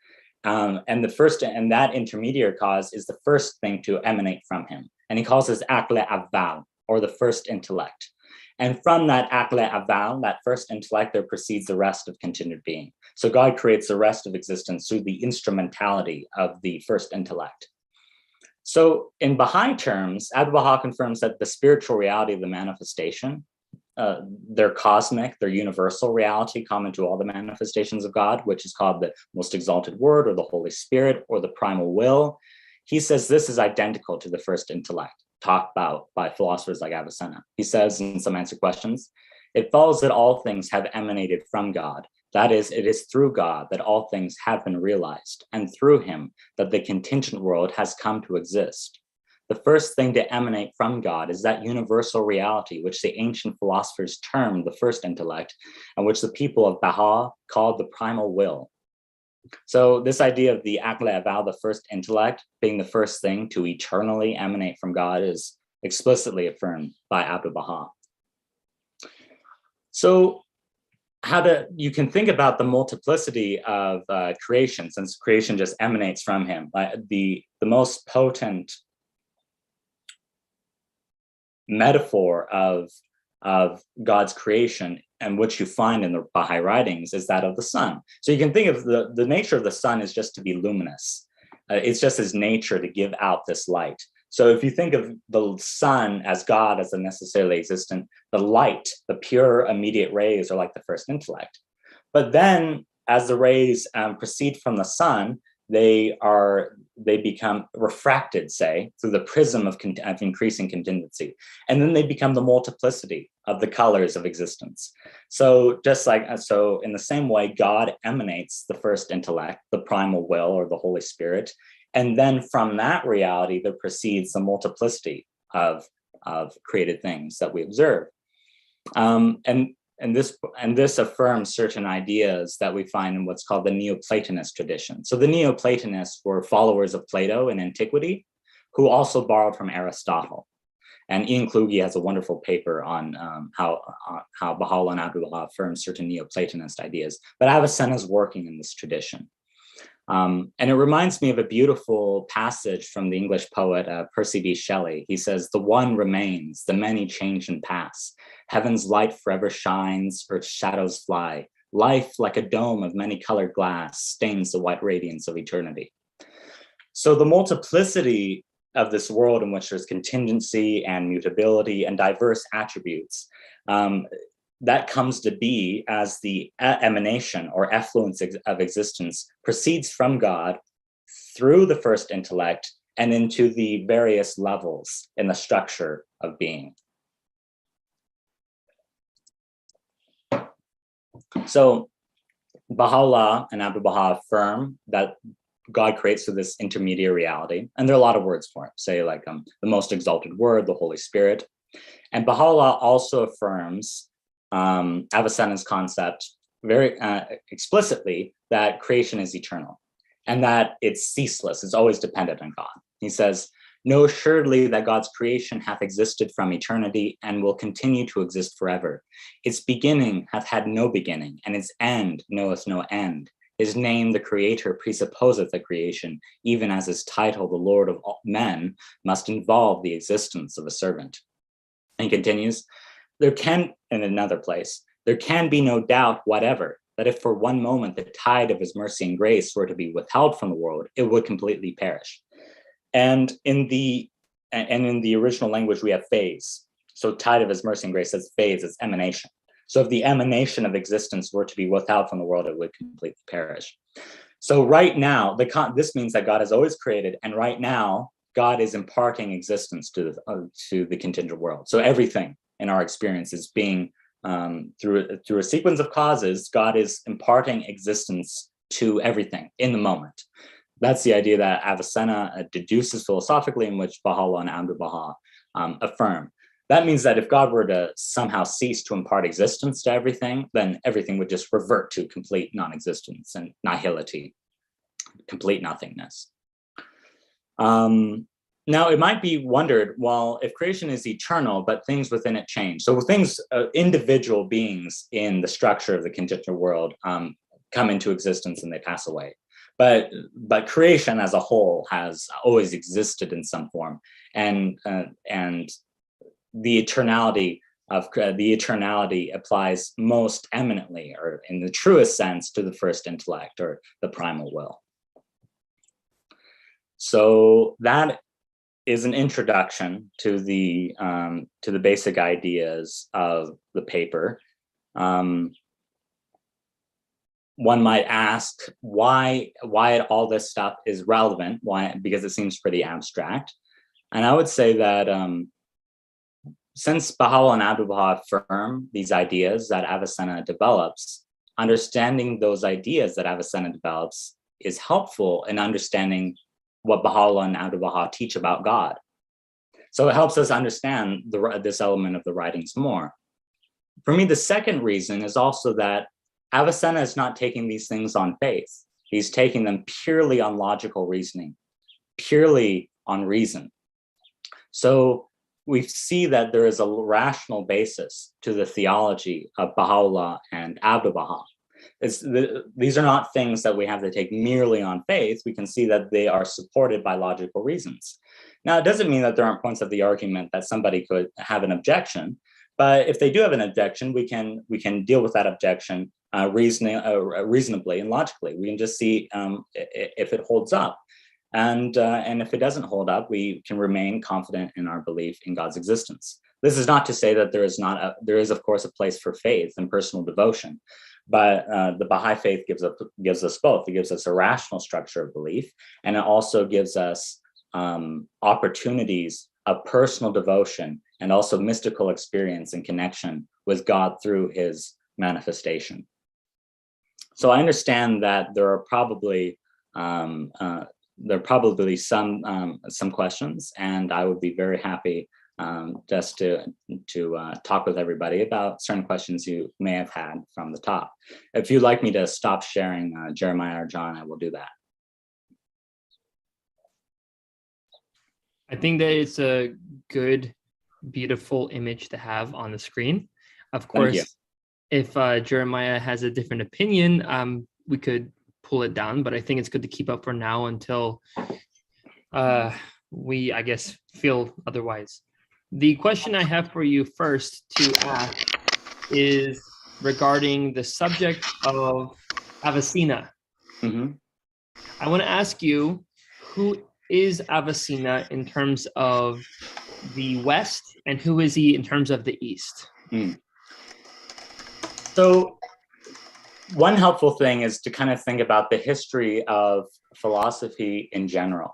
And that intermediary cause is the first thing to emanate from him. And he calls this akle aval, or the first intellect. And from that akle aval, that first intellect, there proceeds the rest of contingent being. So God creates the rest of existence through the instrumentality of the first intellect. So in Baha'i terms, Abdu'l-Baha confirms that the spiritual reality of the manifestation, their cosmic, their universal reality common to all the manifestations of God, which is called the most exalted word or the Holy Spirit or the primal will. He says this is identical to the first intellect talked about by philosophers like Avicenna. He says in some answer questions, it follows that all things have emanated from God. That is, it is through God that all things have been realized, and through him that the contingent world has come to exist. The first thing to emanate from God is that universal reality, which the ancient philosophers termed the first intellect, and which the people of Baha called the primal will. So this idea of the akle aval, the first intellect, being the first thing to eternally emanate from God is explicitly affirmed by Abdu'l-Baha. So you can think about the multiplicity of creation, since creation just emanates from him. The most potent metaphor of God's creation, and which you find in the Baha'i writings, is that of the sun. So you can think of the nature of the sun is just to be luminous. It's just his nature to give out this light. So if you think of the sun as God, as a necessarily existent, the light, the pure immediate rays are like the first intellect. But then as the rays proceed from the sun, they become refracted, say, through the prism of increasing contingency. And then they become the multiplicity of the colors of existence. So so in the same way, God emanates the first intellect, the primal will or the Holy Spirit. And then from that reality, there proceeds the multiplicity of created things that we observe. And this affirms certain ideas that we find in what's called the Neoplatonist tradition. So the Neoplatonists were followers of Plato in antiquity, who also borrowed from Aristotle. And Ian Kluge has a wonderful paper on how Bahá'u'lláh and Abdu'l-Baha affirm certain Neoplatonist ideas. But Avicenna is working in this tradition. And it reminds me of a beautiful passage from the English poet Percy B. Shelley. He says, "The one remains, the many change and pass. Heaven's light forever shines, earth's shadows fly. Life, like a dome of many-colored glass, stains the white radiance of eternity." So the multiplicity of this world in which there's contingency and mutability and diverse attributes, that comes to be as the emanation or effluence of existence proceeds from God through the first intellect and into the various levels in the structure of being. So Baha'u'lláh and Abdu'l-Baha affirm that God creates through this intermediate reality. And there are a lot of words for it, say like the most exalted word, the Holy Spirit. And Baha'u'lláh also affirms Avicenna's concept very explicitly that creation is eternal and that it's ceaseless, it's always dependent on God. He says, "Know assuredly that God's creation hath existed from eternity and will continue to exist forever. Its beginning hath had no beginning, and its end knoweth no end. His name, the Creator, presupposeth the creation, even as his title, the Lord of all men, must involve the existence of a servant." And he continues, "There can, in another place, there can be no doubt whatever that if for one moment the tide of his mercy and grace were to be withheld from the world, it would completely perish." And in the original language, we have phase. So tide of his mercy and grace says phase, it's emanation. So if the emanation of existence were to be withheld from the world, it would completely perish. So right now, this means that God has always created, and right now, God is imparting existence to the contingent world. So everything in our experience is being, through a sequence of causes, God is imparting existence to everything in the moment. That's the idea that Avicenna deduces philosophically, in which Baha'u'lláh and Abdu'l-Baha affirm. That means that if God were to somehow cease to impart existence to everything, then everything would just revert to complete non-existence and nihility, complete nothingness. Now, it might be wondered, well, if creation is eternal, but things within it change. So things, individual beings in the structure of the contingent world come into existence and they pass away. But creation as a whole has always existed in some form, and the eternality applies most eminently, or in the truest sense, to the first intellect or the primal will. So that is an introduction to the basic ideas of the paper. One might ask why all this stuff is relevant. Why? Because it seems pretty abstract. And I would say that since Baha'u'lláh and Abdu'l-Baha affirm these ideas that Avicenna develops, understanding those ideas that Avicenna develops is helpful in understanding what Baha'u'lláh and Abdu'l-Baha teach about God. So it helps us understand this element of the writings more. For me, the second reason is also that Avicenna is not taking these things on faith. He's taking them purely on logical reasoning, purely on reason. So we see that there is a rational basis to the theology of Baha'u'lláh and Abdu'l-Baha. These are not things that we have to take merely on faith. We can see that they are supported by logical reasons. Now, it doesn't mean that there aren't points of the argument that somebody could have an objection, but if they do have an objection, we can deal with that objection reasonably and logically. We can just see if it holds up. And if it doesn't hold up, we can remain confident in our belief in God's existence. This is not to say that there is of course a place for faith and personal devotion, but the Baha'i faith gives us both. It gives us a rational structure of belief, and it also gives us opportunities of personal devotion and also mystical experience and connection with God through his manifestation. So I understand that there are probably some questions, and I would be very happy just to talk with everybody about certain questions you may have had from the top. If you'd like me to stop sharing Jeremiah or John, I will do that. I think that it's a good, beautiful image to have on the screen. Of course, if Jeremiah has a different opinion, we could pull it down, but I think it's good to keep up for now until we, I guess, feel otherwise. The question I have for you first to ask is regarding the subject of Avicenna. Mm-hmm. I want to ask you, who is Avicenna in terms of the West, and who is he in terms of the East? So one helpful thing is to kind of think about the history of philosophy in general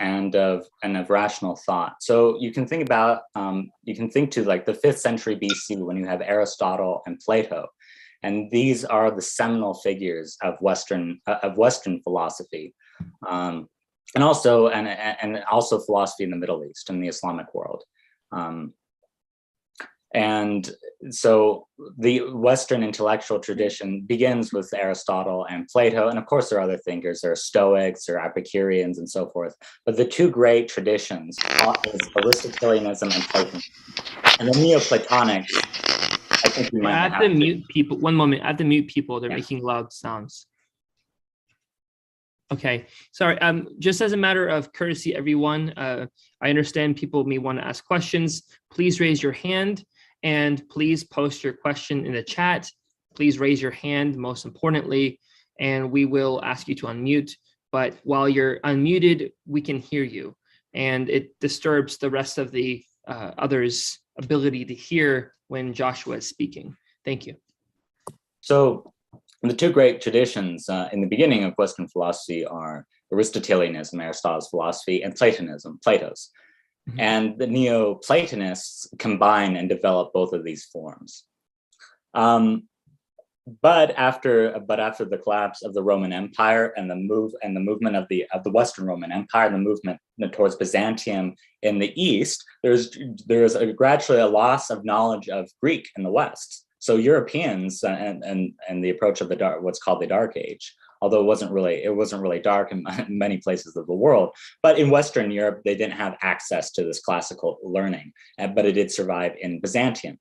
and of rational thought. So you can think about, you can think to like the 5th century BC when you have Aristotle and Plato, and these are the seminal figures of Western philosophy, and also philosophy in the Middle East and the Islamic world. And so the Western intellectual tradition begins with Aristotle and Plato, and of course there are other thinkers. There are Stoics, there are Epicureans, and so forth. But the two great traditions is Aristotelianism and Platonism. And the Neoplatonics, I think you might have to mute people. One moment, I have to mute people. They're making loud sounds. Okay, sorry. Just as a matter of courtesy, everyone, I understand people may want to ask questions. Please raise your hand. And please post your question in the chat. Please raise your hand, most importantly, and we will ask you to unmute. But while you're unmuted, we can hear you. And it disturbs the rest of the others' ability to hear when Joshua is speaking. Thank you. So the two great traditions in the beginning of Western philosophy are Aristotelianism, Aristotle's philosophy, and Platonism, Plato's. And the Neoplatonists combine and develop both of these forms. But after the collapse of the Roman Empire and the movement of the Western Roman Empire and the movement towards Byzantium in the East, there's gradually a loss of knowledge of Greek in the West. So Europeans and the approach of what's called the Dark Age although it wasn't really dark in many places of the world. But in Western Europe, they didn't have access to this classical learning, but it did survive in Byzantium.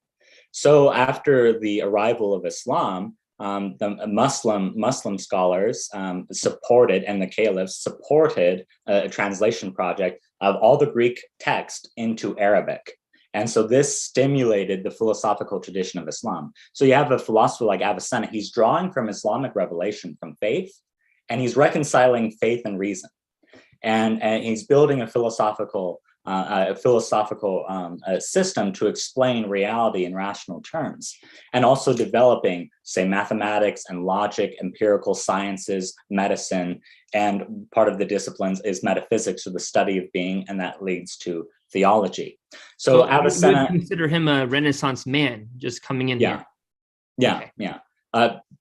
So after the arrival of Islam, the Muslim scholars supported, and the caliphs supported a translation project of all the Greek text into Arabic. And so this stimulated the philosophical tradition of Islam. So you have a philosopher like Avicenna, he's drawing from Islamic revelation, from faith, and he's reconciling faith and reason. And he's building a philosophical system to explain reality in rational terms, and also developing, say, mathematics and logic, empirical sciences, medicine, and part of the disciplines is metaphysics, or the study of being, and that leads to theology. So Avicenna, you would consider him a Renaissance man, just coming in here. Yeah.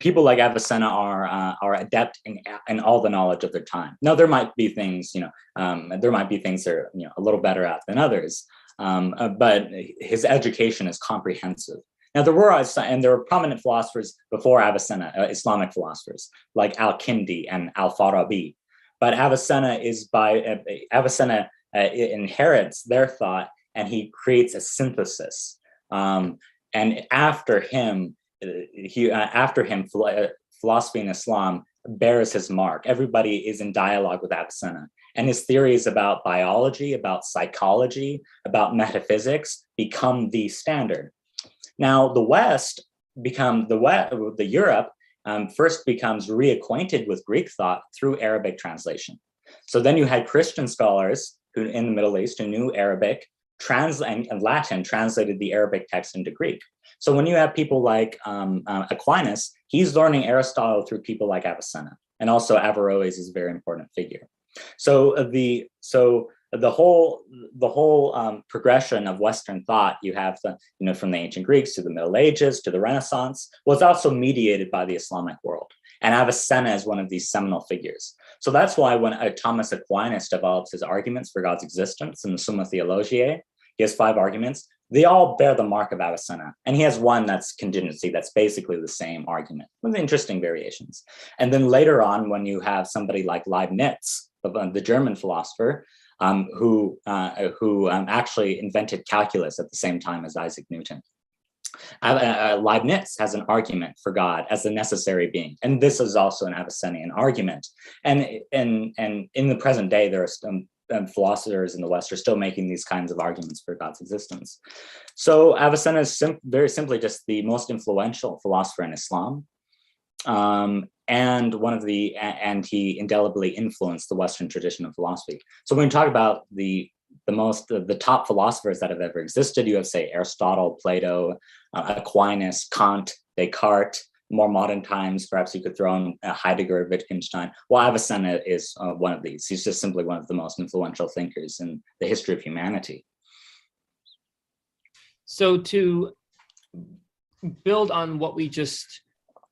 People like Avicenna are adept in all the knowledge of their time. Now, there might be things, that are a little better at than others, but his education is comprehensive. Now, there were prominent philosophers before Avicenna, Islamic philosophers like Al-Kindi and Al-Farabi, but Avicenna inherits their thought, and he creates a synthesis. And after him, philosophy in Islam bears his mark. Everybody is in dialogue with Avicenna, and his theories about biology, about psychology, about metaphysics become the standard. Now, Europe first becomes reacquainted with Greek thought through Arabic translation. So then you had Christian scholars who in the Middle East who knew Arabic and Latin, translated the Arabic text into Greek. So when you have people like Aquinas, he's learning Aristotle through people like Avicenna, and also Averroes is a very important figure. So the whole progression of Western thought, you have from the ancient Greeks to the Middle Ages to the Renaissance, was also mediated by the Islamic world. And Avicenna is one of these seminal figures. So that's why when Thomas Aquinas develops his arguments for God's existence in the Summa Theologiae, he has 5 arguments. They all bear the mark of Avicenna. And he has one that's contingency, that's basically the same argument with interesting variations. And then later on, when you have somebody like Leibniz, the German philosopher, who actually invented calculus at the same time as Isaac Newton. Leibniz has an argument for God as the necessary being, and this is also an Avicennian argument. And in the present day, there are some philosophers in the West are still making these kinds of arguments for God's existence. So Avicenna is very simply just the most influential philosopher in Islam, and he indelibly influenced the Western tradition of philosophy. So when we talk about the top philosophers that have ever existed, you have, say, Aristotle, Plato, Aquinas, Kant, Descartes. More modern times, perhaps you could throw in Heidegger, Wittgenstein. Well, Avicenna is one of these. He's just simply one of the most influential thinkers in the history of humanity. So to build on what we just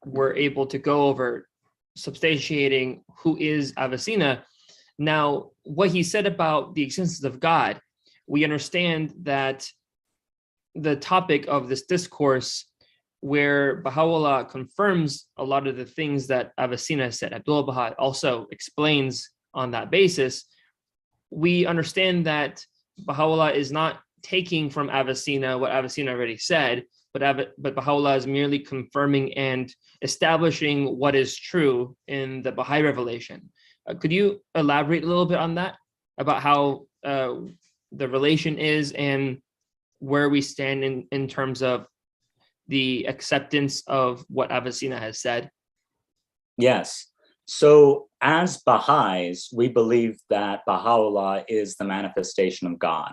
were able to go over, substantiating who is Avicenna, now what he said about the existence of God, we understand that the topic of this discourse, where Bahá'u'lláh confirms a lot of the things that Avicenna said, Abdul Baha also explains on that basis, we understand that Bahá'u'lláh is not taking from Avicenna what Avicenna already said, but Bahá'u'lláh is merely confirming and establishing what is true in the Baha'i revelation. Could you elaborate a little bit on that, about how the relation is and where we stand in terms of the acceptance of what Avicenna has said? Yes. So as Baha'is, we believe that Baha'u'lláh is the manifestation of God.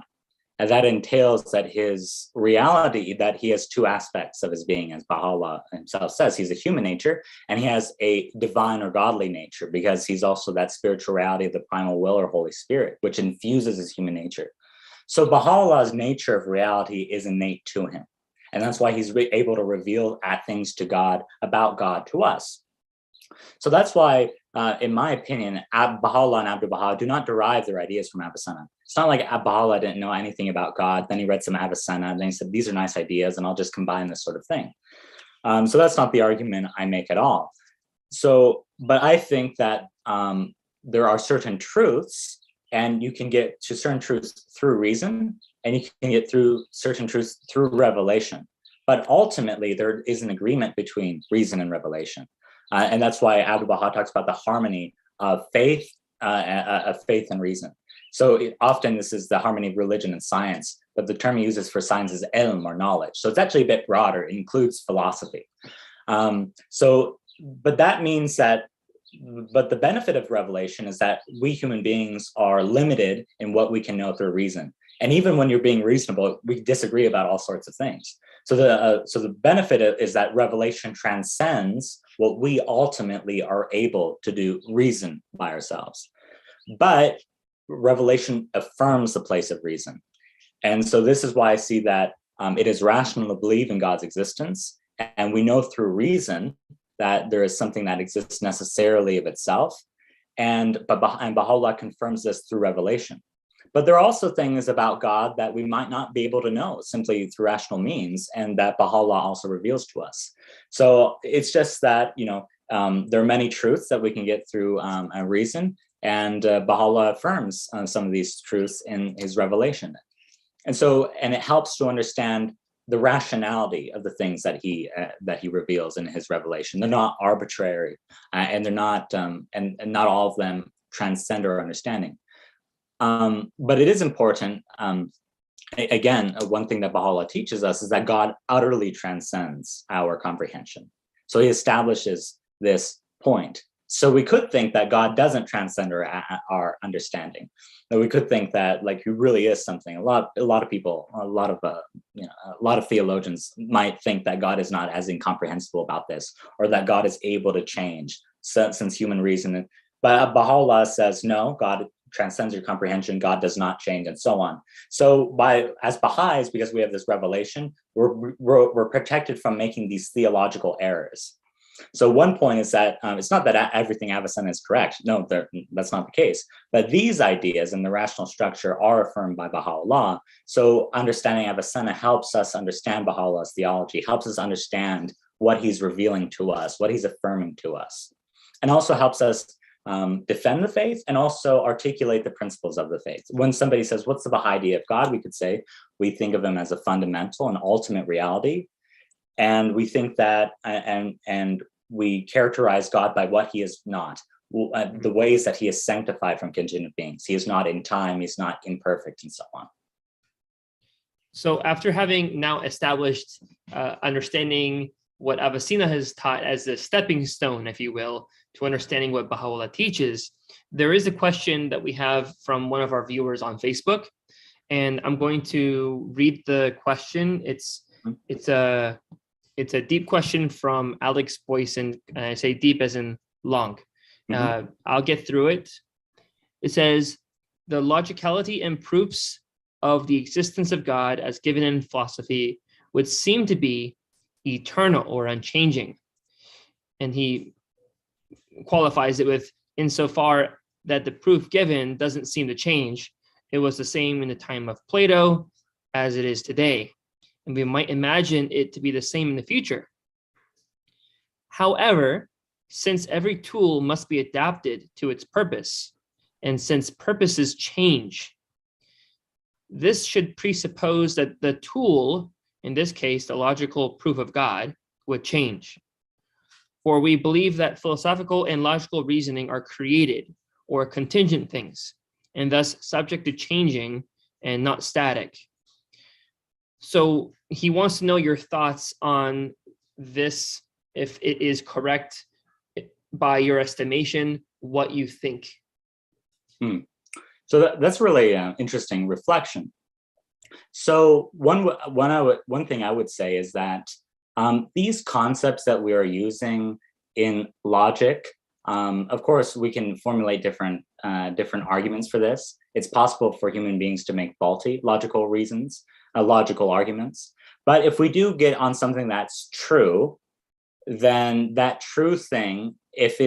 And that entails that his reality, that he has 2 aspects of his being, as Baha'u'lláh himself says. He's a human nature, and he has a divine or godly nature, because he's also that spiritual reality of the primal will or Holy Spirit, which infuses his human nature. So Baha'u'llah's nature of reality is innate to him. And that's why he's able to reveal things to God, about God to us. So that's why, in my opinion, Baha'u'lláh and Abdul Baha do not derive their ideas from Avicenna. It's not like Baha'u'lláh didn't know anything about God, then he read some Avicenna, and then he said, these are nice ideas, and I'll just combine this sort of thing. So that's not the argument I make at all. But I think that there are certain truths, and you can get to certain truths through reason, and you can get through certain truths through revelation. But ultimately, there is an agreement between reason and revelation. And that's why Abdu'l-Bahá talks about the harmony of faith and reason. So often this is the harmony of religion and science, but the term he uses for science is ilm, or knowledge. So it's actually a bit broader. It includes philosophy. But that means that, but the benefit of revelation is that we human beings are limited in what we can know through reason. And even when you're being reasonable, we disagree about all sorts of things. So the benefit is that revelation transcends what we ultimately are able to do reason by ourselves. But revelation affirms the place of reason. And so this is why I see that it is rational to believe in God's existence. And we know through reason that there is something that exists necessarily of itself. And Baha'u'lláh confirms this through revelation. But there are also things about God that we might not be able to know simply through rational means, and that Baha'u'lláh also reveals to us. So it's just that, there are many truths that we can get through a reason, and Baha'u'lláh affirms some of these truths in his revelation. And it helps to understand the rationality of the things that he reveals in his revelation. They're not arbitrary, and they're not, and not all of them transcend our understanding. But it is important, again, one thing that Baha'u'lláh teaches us is that God utterly transcends our comprehension. So he establishes this point. So we could think that God doesn't transcend our understanding. That we could think that, like, he really is something. A lot of people, a lot of theologians might think that God is not as incomprehensible about this, or that God is able to change since human reason. But Baha'u'lláh says, no, God transcends your comprehension, God does not change, and so on. So as Baha'is, because we have this revelation, we're protected from making these theological errors. So one point is that it's not that everything Avicenna is correct. No, that's not the case. But these ideas and the rational structure are affirmed by Baha'u'lláh. So understanding Avicenna helps us understand Baha'u'llah's theology, helps us understand what he's revealing to us, what he's affirming to us, and also helps us defend the faith and also articulate the principles of the faith. When somebody says, what's the Baha'i idea of God? We could say, we think of him as a fundamental and ultimate reality. And we think that, and we characterize God by what he is not, the ways that he is sanctified from contingent beings. He is not in time, he's not imperfect, and so on. So after having now established understanding what Avicenna has taught as the stepping stone, if you will, to understanding what Baha'u'lláh teaches, there is a question that we have from one of our viewers on Facebook, and I'm going to read the question. It's a deep question from Alex Boyson, and I say deep as in long. I'll get through it. It says, the logicality and proofs of the existence of God as given in philosophy would seem to be eternal or unchanging. And he qualifies it with, insofar that the proof given doesn't seem to change. It was the same in the time of Plato as it is today, and we might imagine it to be the same in the future. However, since every tool must be adapted to its purpose, and since purposes change, this should presuppose that the tool, in this case, the logical proof of God, would change. For we believe that philosophical and logical reasoning are created or contingent things, and thus subject to changing and not static. So he wants to know your thoughts on this, if it is correct by your estimation, what you think. So that's really interesting reflection. So one thing I would say is that these concepts that we are using in logic, of course, we can formulate different arguments for this. It's possible for human beings to make faulty logical reasons, logical arguments. But if we do get on something that's true, then that true thing, if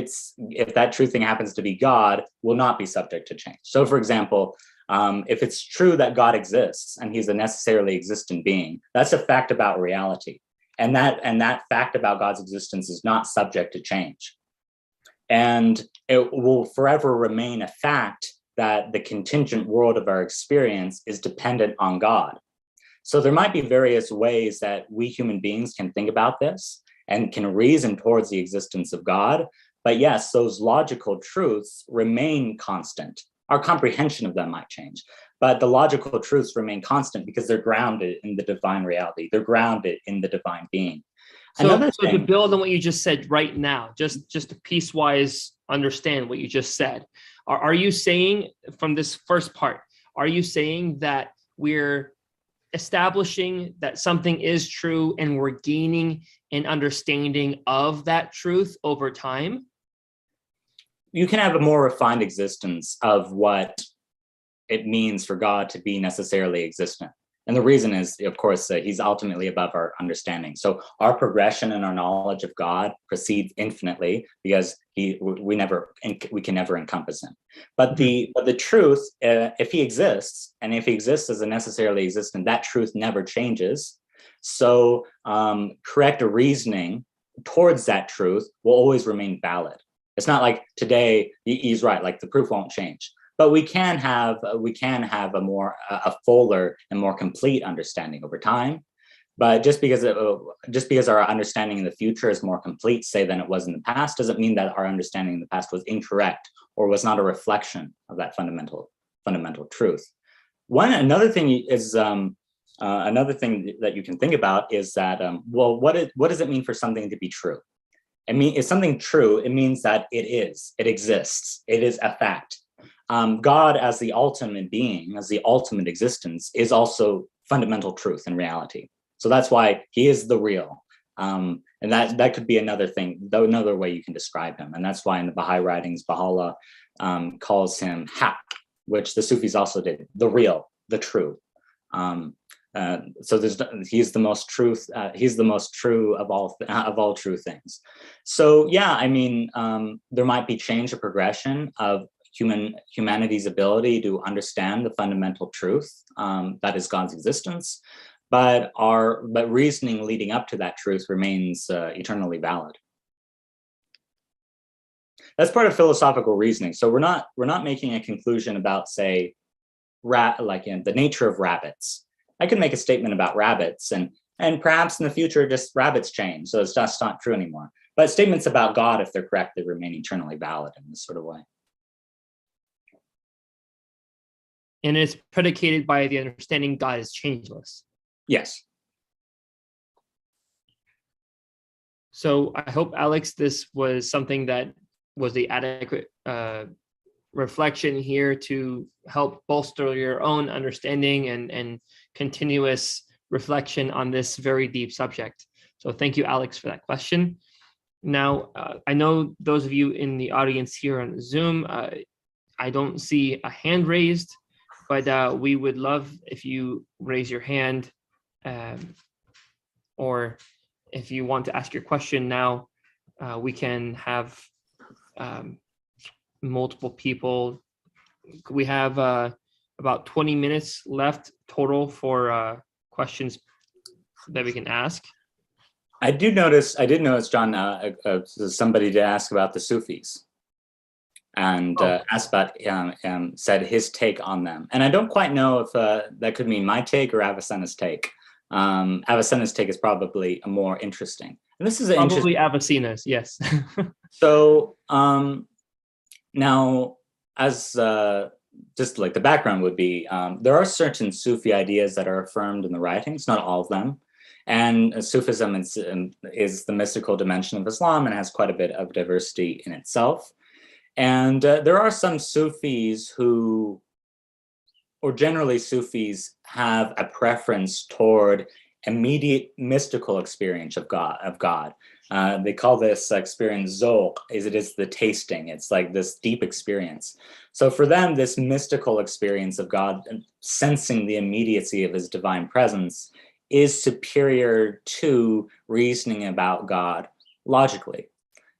that true thing happens to be God, will not be subject to change. So for example, if it's true that God exists and he's a necessarily existent being, that's a fact about reality. And that fact about God's existence is not subject to change. And it will forever remain a fact that the contingent world of our experience is dependent on God. So there might be various ways that we human beings can think about this and can reason towards the existence of God. But yes, those logical truths remain constant. Our comprehension of them might change, but the logical truths remain constant because they're grounded in the divine reality. They're grounded in the divine being. So to build on what you just said right now, just to piecewise understand what you just said, are you saying from this first part, are you saying that we're establishing that something is true and we're gaining an understanding of that truth over time? You can have a more refined existence of what it means for God to be necessarily existent. And the reason is, of course, he's ultimately above our understanding. So our progression and our knowledge of God proceeds infinitely because we can never encompass him. But the truth, if he exists, and if he exists as a necessarily existent, that truth never changes. So correct reasoning towards that truth will always remain valid. It's not like today he's right, like the proof won't change. But we can have a fuller and more complete understanding over time. But just because our understanding in the future is more complete, say, than it was in the past, doesn't mean that our understanding in the past was incorrect or was not a reflection of that fundamental truth. Another thing that you can think about is that what does it mean for something to be true? If something true, it means that it exists, it is a fact. God as the ultimate being, as the ultimate existence, is also fundamental truth and reality. So that's why he is the real. And that could be another thing, though, another way you can describe him. And that's why in the Baha'i writings, Baha'u'lláh calls him Haq, which the Sufis also did, the real, the true. So he's the most truth. He's the most true of all true things. So yeah, there might be change or progression of humanity's ability to understand the fundamental truth that is God's existence, but reasoning leading up to that truth remains eternally valid. That's part of philosophical reasoning. So we're not making a conclusion about, say, the nature of rabbits. I could make a statement about rabbits, and perhaps in the future just rabbits change, so it's just not true anymore. But statements about God, if they're correct, they remain eternally valid in this sort of way. And it's predicated by the understanding God is changeless. Yes. So I hope, Alex, this was something that was the adequate reflection here to help bolster your own understanding and continuous reflection on this very deep subject. So thank you, Alex, for that question. Now, I know those of you in the audience here on Zoom, I don't see a hand raised, but we would love if you raise your hand, or if you want to ask your question now, we can have multiple people. We have about 20 minutes left total for questions that we can ask. I did notice, John, somebody did ask about the Sufis, and asked about, said his take on them. And I don't quite know if that could mean my take or Avicenna's take. Avicenna's take is probably more interesting. And this is probably Avicenna's, yes. So now, as just like the background would be, there are certain Sufi ideas that are affirmed in the writings, not all of them. And Sufism is the mystical dimension of Islam and has quite a bit of diversity in itself. And there are some Sufis who, or generally Sufis, have a preference toward immediate mystical experience of God. They call this experience zauq, it is the tasting. It's like this deep experience. So for them, this mystical experience of God, sensing the immediacy of his divine presence, is superior to reasoning about God logically.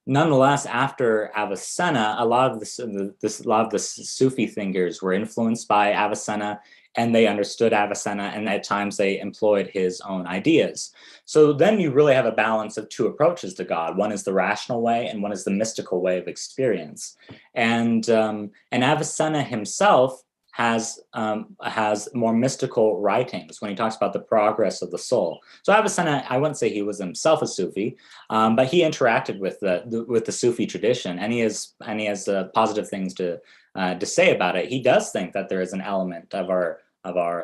nonetheless, after Avicenna, a lot of the Sufi thinkers were influenced by Avicenna, and they understood Avicenna, and at times they employed his own ideas. So then you really have a balance of two approaches to God. One is the rational way, and one is the mystical way of experience. And Avicenna himself has more mystical writings when he talks about the progress of the soul. So Avicenna, I wouldn't say he was himself a Sufi, but he interacted with the Sufi tradition, and he has positive things to say about it. He does think that there is an element of our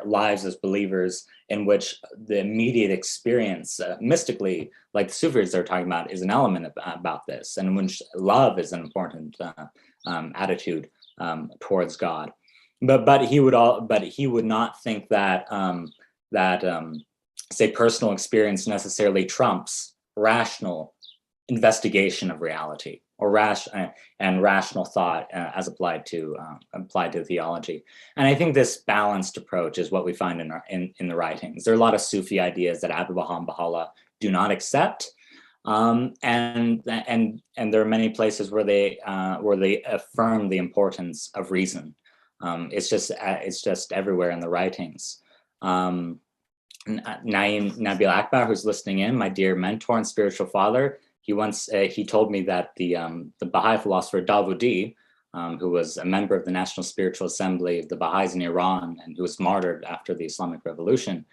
lives as believers in which the immediate experience, mystically, like the Sufis are talking about, is an element about this, and in which love is an important attitude towards God. But he would not think that say personal experience necessarily trumps rational investigation of reality, or rational thought as applied to theology. And I think this balanced approach is what we find in the writings. There are a lot of Sufi ideas that Abdu'l-Baha and Baha'u'lláh do not accept, and there are many places where they affirm the importance of reason. It's just everywhere in the writings. Naim Nabil Akbar, who's listening in, my dear mentor and spiritual father, he told me that the Baha'i philosopher Davudi, who was a member of the National Spiritual Assembly of the Baha'is in Iran and who was martyred after the Islamic Revolution,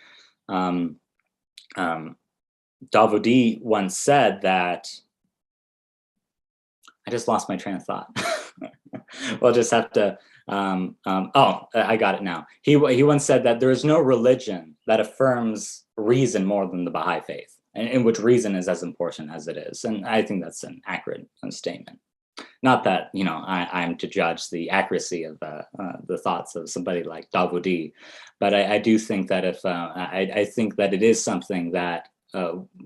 Davudi once said that, I just lost my train of thought. We'll just have to, I got it now. He once said that there is no religion that affirms reason more than the Baha'i faith, in which reason is as important as it is. And I think that's an accurate statement. Not that, I'm to judge the accuracy of the thoughts of somebody like Davudi, but I do think that I think that it is something that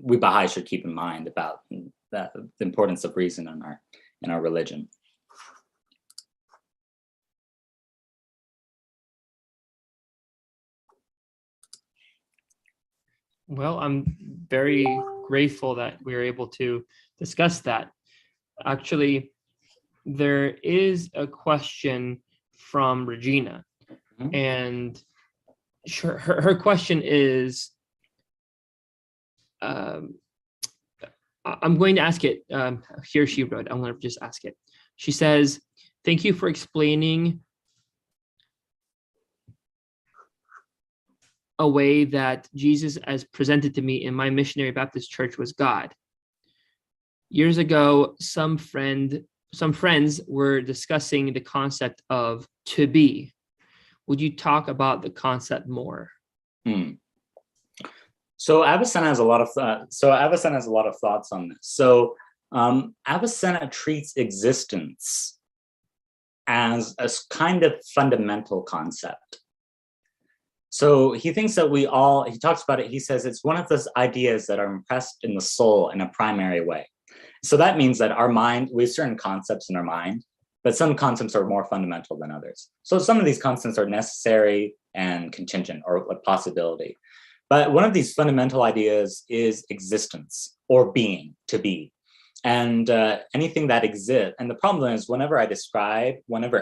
we Baha'i should keep in mind about the importance of reason in our religion. Well, I'm very grateful that we were able to discuss that. Actually, there is a question from Regina, and her question is, I'm going to ask it. Here she wrote, I'm going to just ask it. She says, thank you for explaining a way that Jesus, as presented to me in my missionary Baptist church, was God. Years ago, some friends were discussing the concept of to be. Would you talk about the concept more? So Avicenna has a lot of thoughts on this. So Avicenna treats existence as a kind of fundamental concept. So he thinks that he talks about it, he says it's one of those ideas that are impressed in the soul in a primary way. So that means that our mind, we have certain concepts in our mind, but some concepts are more fundamental than others. So some of these concepts are necessary and contingent, or a possibility. But one of these fundamental ideas is existence, or being, to be. And anything that exists, and the problem is whenever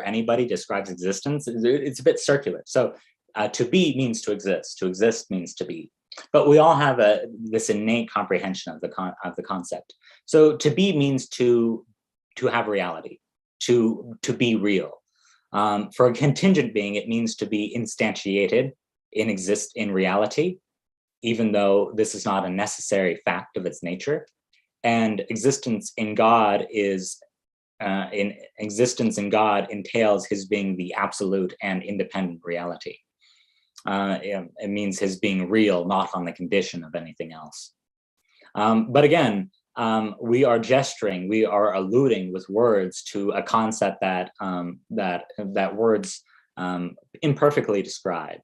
anybody describes existence, it's a bit circular. So to be means to exist means to be. But we all have this innate comprehension of the concept. So to be means to have reality, to be real. For a contingent being, it means to be instantiated, in reality, even though this is not a necessary fact of its nature. And existence in God entails his being the absolute and independent reality. It means his being real, not on the condition of anything else. But again, we are gesturing, we are alluding with words to a concept that words imperfectly describe.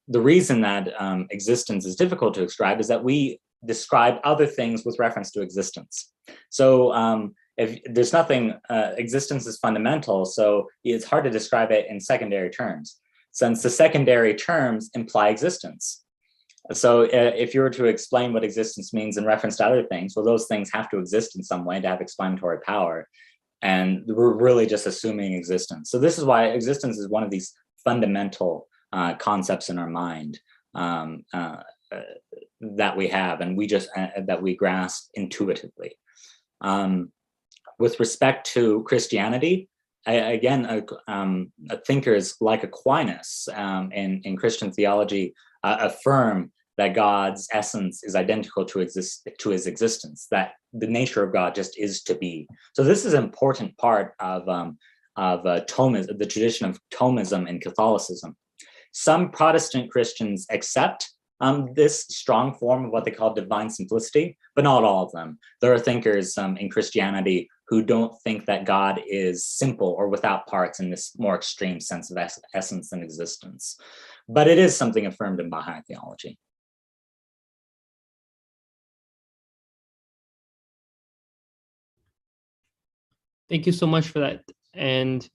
The reason that existence is difficult to describe is that we describe other things with reference to existence. So if there's nothing, existence is fundamental, so it's hard to describe it in secondary terms, since the secondary terms imply existence. So if you were to explain what existence means in reference to other things, well, those things have to exist in some way to have explanatory power. And we're really just assuming existence. So this is why existence is one of these fundamental concepts in our mind that we have, and that we grasp intuitively. With respect to Christianity, thinkers like Aquinas in Christian theology affirm that God's essence is identical to his existence, that the nature of God just is to be. So this is an important part of Thomism, the tradition of Thomism in Catholicism. Some Protestant Christians accept this strong form of what they call divine simplicity, but not all of them. There are thinkers in Christianity who don't think that God is simple or without parts in this more extreme sense of essence and existence. But it is something affirmed in Baha'i theology. Thank you so much for that. And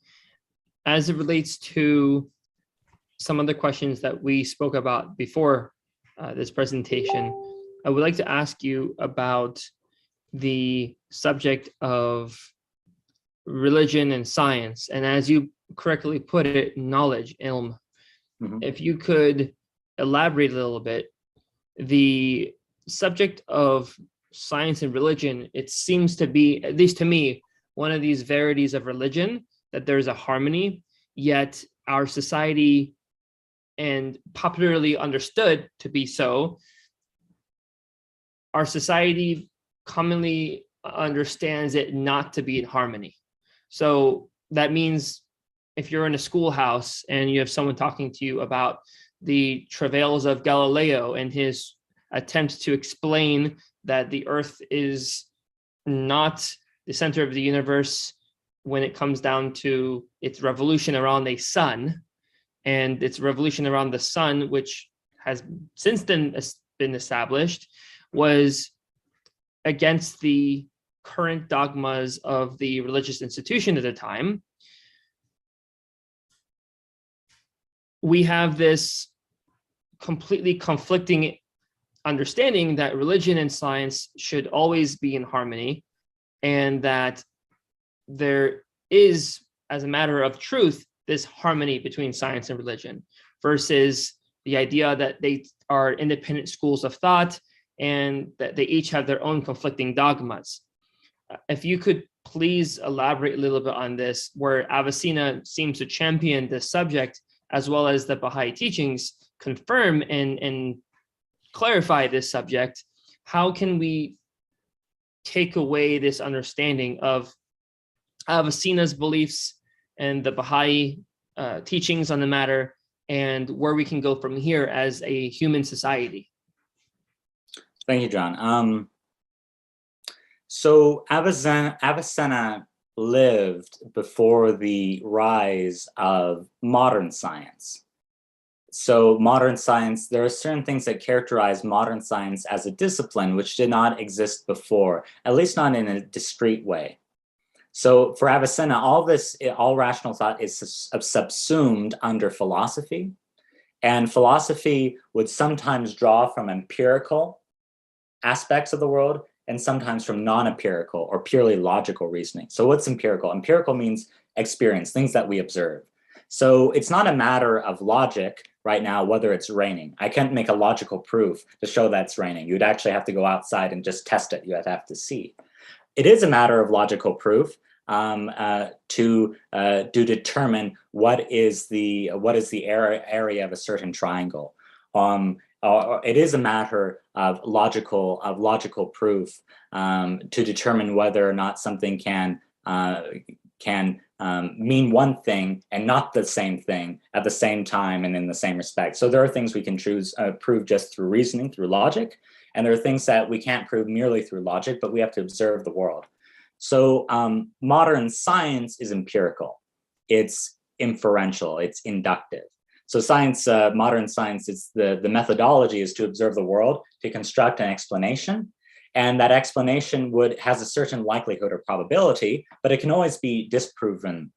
as it relates to some of the questions that we spoke about before this presentation, I would like to ask you about the subject of religion and science. And as you correctly put it, knowledge, ilm. Mm-hmm. If you could elaborate a little bit, the subject of science and religion, it seems to be, at least to me, one of these verities of religion, that there's a harmony, yet our society, and popularly understood to be so, our society commonly understands it not to be in harmony. So that means if you're in a schoolhouse and you have someone talking to you about the travails of Galileo and his attempts to explain that the earth is not the center of the universe when it comes down to its revolution around a sun, and its revolution around the sun, which has since then been established, was against the current dogmas of the religious institution at the time. We have this completely conflicting understanding that religion and science should always be in harmony, and that there is, as a matter of truth, this harmony between science and religion, versus the idea that they are independent schools of thought and that they each have their own conflicting dogmas. If you could please elaborate a little bit on this, where Avicenna seems to champion this subject, as well as the Baha'i teachings confirm and clarify this subject, how can we take away this understanding of Avicenna's beliefs and the Baha'i teachings on the matter, and where we can go from here as a human society? Thank you, John. So Avicenna lived before the rise of modern science. So modern science, there are certain things that characterize modern science as a discipline which did not exist before, at least not in a discrete way. So for Avicenna, all rational thought is subsumed under philosophy, and philosophy would sometimes draw from empirical aspects of the world and sometimes from non-empirical or purely logical reasoning. So what's empirical? Empirical means experience, things that we observe. So it's not a matter of logic right now whether it's raining. I can't make a logical proof to show that it's raining. You'd actually have to go outside and just test it. You'd have to see. It is a matter of logical proof to determine what is the area of a certain triangle. It is a matter of logical proof to determine whether or not something can mean one thing and not the same thing at the same time and in the same respect. So there are things we can prove just through reasoning, through logic, and there are things that we can't prove merely through logic, but we have to observe the world. So modern science is empirical, it's inferential, it's inductive. So science, modern science, it's the methodology is to observe the world, to construct an explanation, and that explanation has a certain likelihood or probability, but it can always be disproven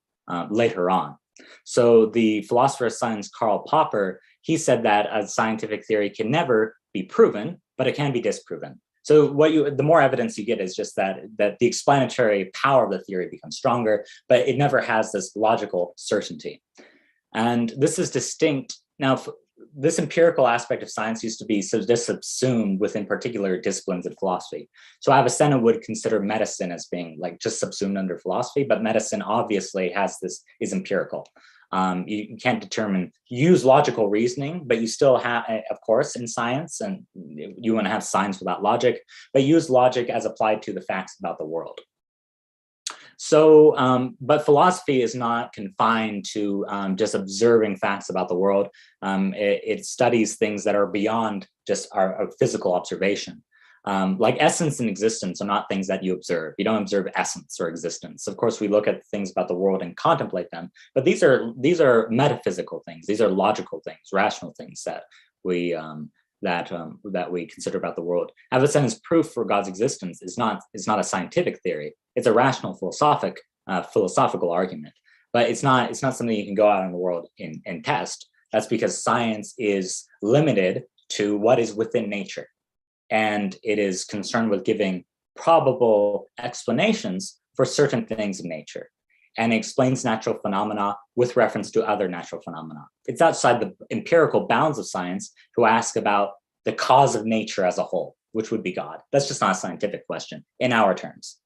later on. So the philosopher of science Karl Popper, he said that a scientific theory can never be proven, but it can be disproven. So the more evidence you get is just that the explanatory power of the theory becomes stronger, but it never has this logical certainty. And this is distinct. Now, this empirical aspect of science used to be just subsumed within particular disciplines of philosophy. So Avicenna would consider medicine as being like just subsumed under philosophy, but medicine obviously is empirical. You can't use logical reasoning, but you still have, of course, in science, and you want to have science without logic, but use logic as applied to the facts about the world. So, but philosophy is not confined to just observing facts about the world. It studies things that are beyond just our physical observation. Like essence and existence are not things that you observe. You don't observe essence or existence. Of course, we look at things about the world and contemplate them, but these are metaphysical things. These are logical things, rational things that we consider about the world. Avicenna's proof for God's existence is not a scientific theory. It's a rational philosophical argument, but it's not something you can go out in the world and test. That's because science is limited to what is within nature, and it is concerned with giving probable explanations for certain things in nature, and explains natural phenomena with reference to other natural phenomena. It's outside the empirical bounds of science to ask about the cause of nature as a whole, which would be God. That's just not a scientific question in our terms.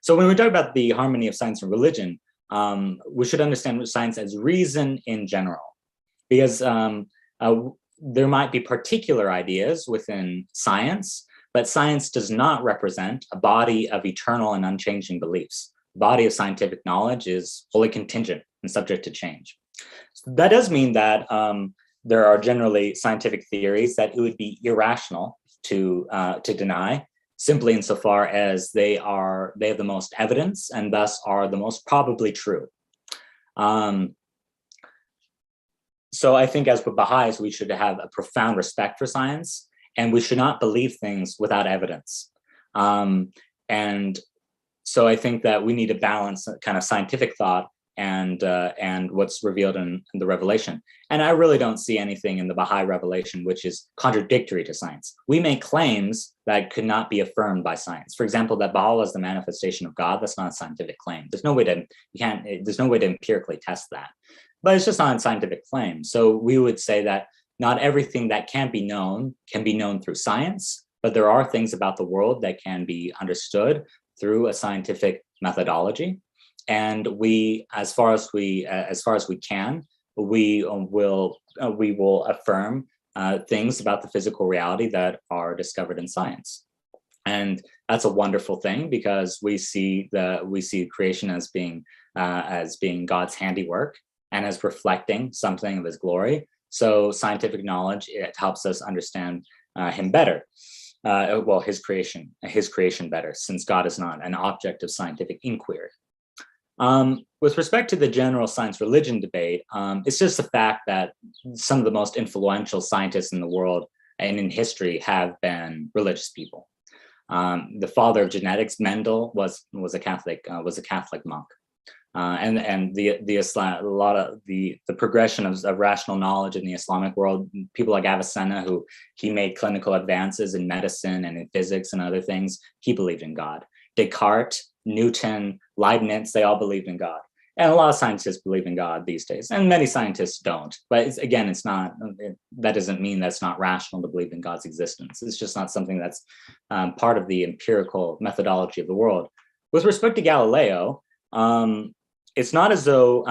So when we talk about the harmony of science and religion, we should understand science as reason in general, because there might be particular ideas within science, but science does not represent a body of eternal and unchanging beliefs. The body of scientific knowledge is wholly contingent and subject to change. So that does mean that there are generally scientific theories that it would be irrational to deny, simply insofar as they have the most evidence and thus are the most probably true. So I think as with Baha'is, we should have a profound respect for science, and we should not believe things without evidence. And so I think that we need to balance kind of scientific thought and what's revealed in the revelation. And I really don't see anything in the Baha'i revelation which is contradictory to science. We make claims that could not be affirmed by science. For example, that Baha'u'lláh is the manifestation of God. That's not a scientific claim. There's no way to empirically test that. But it's just not a scientific claim. So we would say that not everything that can be known through science, but there are things about the world that can be understood through a scientific methodology. And we, as far as we can, we will affirm things about the physical reality that are discovered in science. And that's a wonderful thing, because we see creation as being God's handiwork and as reflecting something of his glory. So scientific knowledge, it helps us understand him better. His creation better, since God is not an object of scientific inquiry. With respect to the general science-religion debate, it's just the fact that some of the most influential scientists in the world and in history have been religious people. The father of genetics, Mendel, was a Catholic monk, and the Islam, a lot of the progression of rational knowledge in the Islamic world. People like Avicenna, who he made clinical advances in medicine and in physics and other things, he believed in God. Descartes, Newton, Leibniz, they all believed in God. And a lot of scientists believe in God these days, and many scientists don't. But that doesn't mean that's not rational to believe in God's existence. It's just not something that's part of the empirical methodology of the world. With respect to Galileo, it's not as though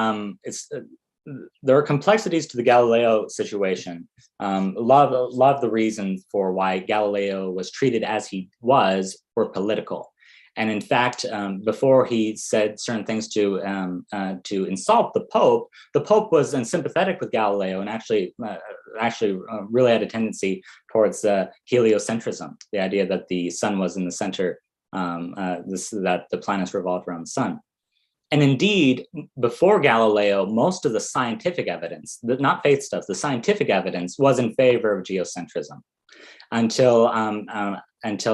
there are complexities to the Galileo situation. A lot of the reasons for why Galileo was treated as he was were political. And in fact, before he said certain things to insult the Pope was unsympathetic with Galileo, and actually really had a tendency towards heliocentrism, the idea that the sun was in the center, that the planets revolved around the sun. And indeed, before Galileo, most of the scientific evidence, not faith stuff, the scientific evidence was in favor of geocentrism, until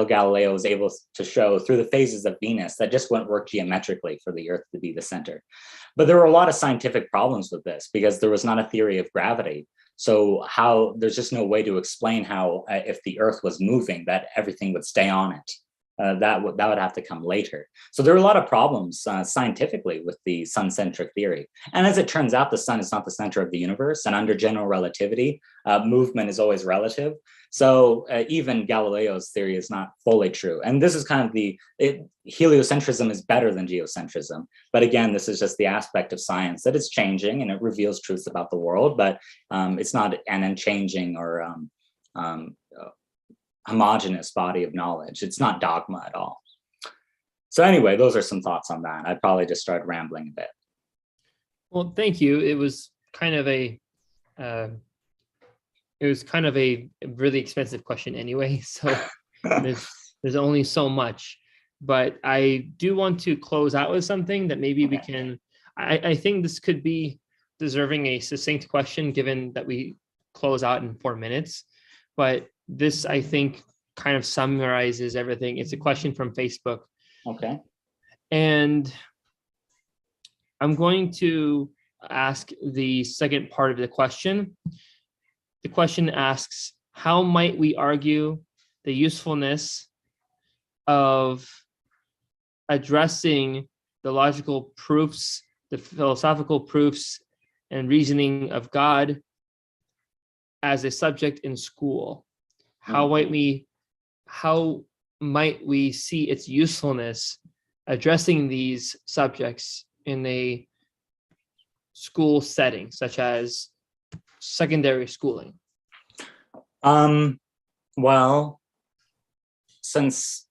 Galileo was able to show through the phases of Venus that just wouldn't work geometrically for the Earth to be the center. But there were a lot of scientific problems with this because there was not a theory of gravity. So there's just no way to explain how, if the Earth was moving, that everything would stay on it. That would have to come later. So there are a lot of problems scientifically with the sun-centric theory. And as it turns out, the sun is not the center of the universe, and under general relativity, movement is always relative. So even Galileo's theory is not fully true. And this is kind of heliocentrism is better than geocentrism. But again, this is just the aspect of science that it's changing and it reveals truths about the world, but it's not an unchanging or homogeneous body of knowledge. It's not dogma at all. So anyway, those are some thoughts on that. I probably just started rambling a bit. Well, thank you. It was kind of a really expensive question anyway. So there's only so much. But I do want to close out with something that maybe we can. I think this could be deserving a succinct question, given that we close out in 4 minutes. But this, I think, kind of summarizes everything. It's a question from Facebook. Okay. And I'm going to ask the second part of the question. The question asks, how might we argue the usefulness of addressing the logical proofs, the philosophical proofs, and reasoning of God as a subject in school? How might we see its usefulness addressing these subjects in a school setting, such as secondary schooling? Well, since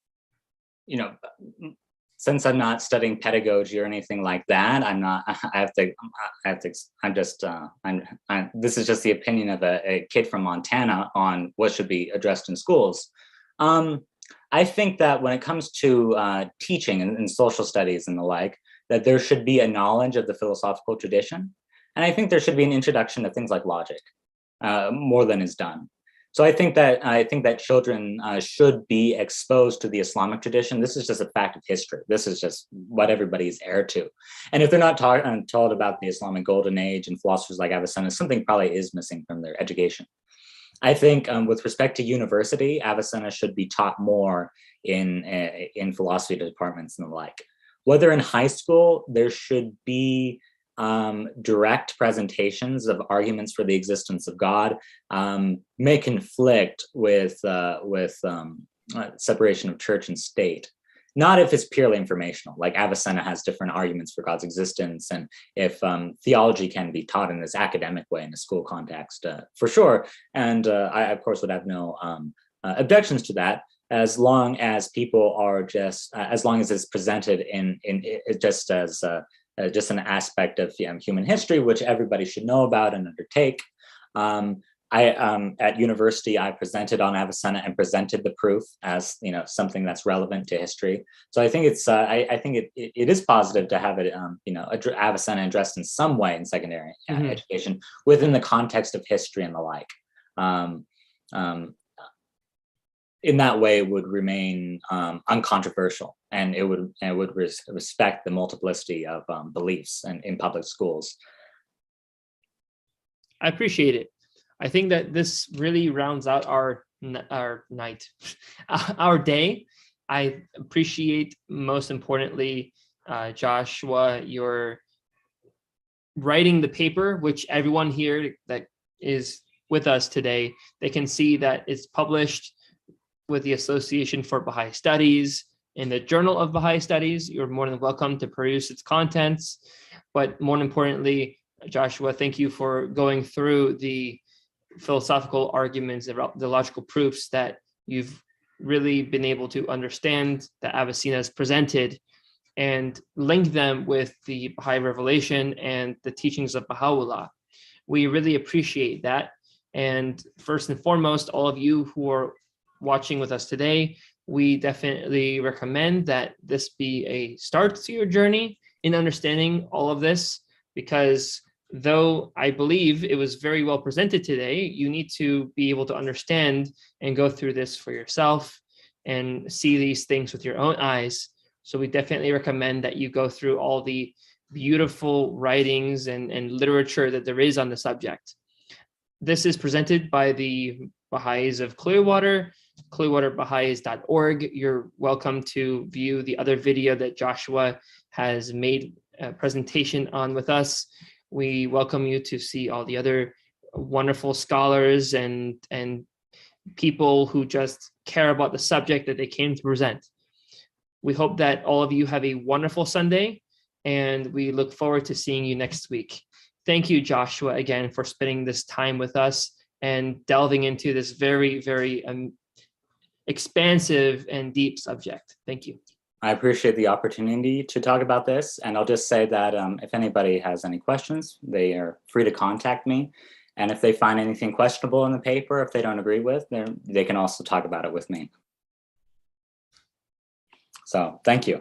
I'm not studying pedagogy or anything like that, this is just the opinion of a kid from Montana on what should be addressed in schools. I think that when it comes to teaching and social studies and the like, that there should be a knowledge of the philosophical tradition. And I think there should be an introduction to things like logic, more than is done. So I think that children should be exposed to the Islamic tradition. This is just a fact of history. This is just what everybody's heir to. And if they're not told about the Islamic Golden Age and philosophers like Avicenna, something probably is missing from their education. I think with respect to university, Avicenna should be taught more in philosophy departments and the like. Whether in high school, there should be direct presentations of arguments for the existence of God, may conflict with separation of church and state. Not if it's purely informational, like Avicenna has different arguments for God's existence, and if theology can be taught in this academic way in a school context, for sure. And I, of course, would have no objections to that, as long as people are as long as it's presented in just as just an aspect of human history, which everybody should know about and undertake. At university, I presented on Avicenna and presented the proof as something that's relevant to history. So I think it's I think it is positive to have it Avicenna addressed in some way in secondary education within the context of history and the like. In that way, it would remain uncontroversial, and it would respect the multiplicity of beliefs in public schools. I appreciate it. I think that this really rounds out our night, our day. I appreciate, most importantly, Joshua, your writing the paper, which everyone here that is with us today, they can see that it's published with the Association for Baha'i Studies in the Journal of Bahá'í Studies. You're more than welcome to peruse its contents. But more importantly, Joshua, thank you for going through the philosophical arguments, the logical proofs that you've really been able to understand that Avicenna has presented, and link them with the Baha'i revelation and the teachings of Bahá'u'lláh. We really appreciate that. And first and foremost, all of you who are watching with us today, we definitely recommend that this be a start to your journey in understanding all of this, because though I believe it was very well presented today, you need to be able to understand and go through this for yourself and see these things with your own eyes. So we definitely recommend that you go through all the beautiful writings and literature that there is on the subject. This is presented by the Baha'is of Clearwater, clearwaterbaha'is.org. You're welcome to view the other video that Joshua has made a presentation on with us. We welcome you to see all the other wonderful scholars and people who just care about the subject that they came to present. We hope that all of you have a wonderful Sunday, and we look forward to seeing you next week. Thank you, Joshua, again, for spending this time with us and delving into this very, very expansive and deep subject. Thank you. I appreciate the opportunity to talk about this. And I'll just say that if anybody has any questions, they are free to contact me. And if they find anything questionable in the paper, if they don't agree with, they can also talk about it with me. So thank you.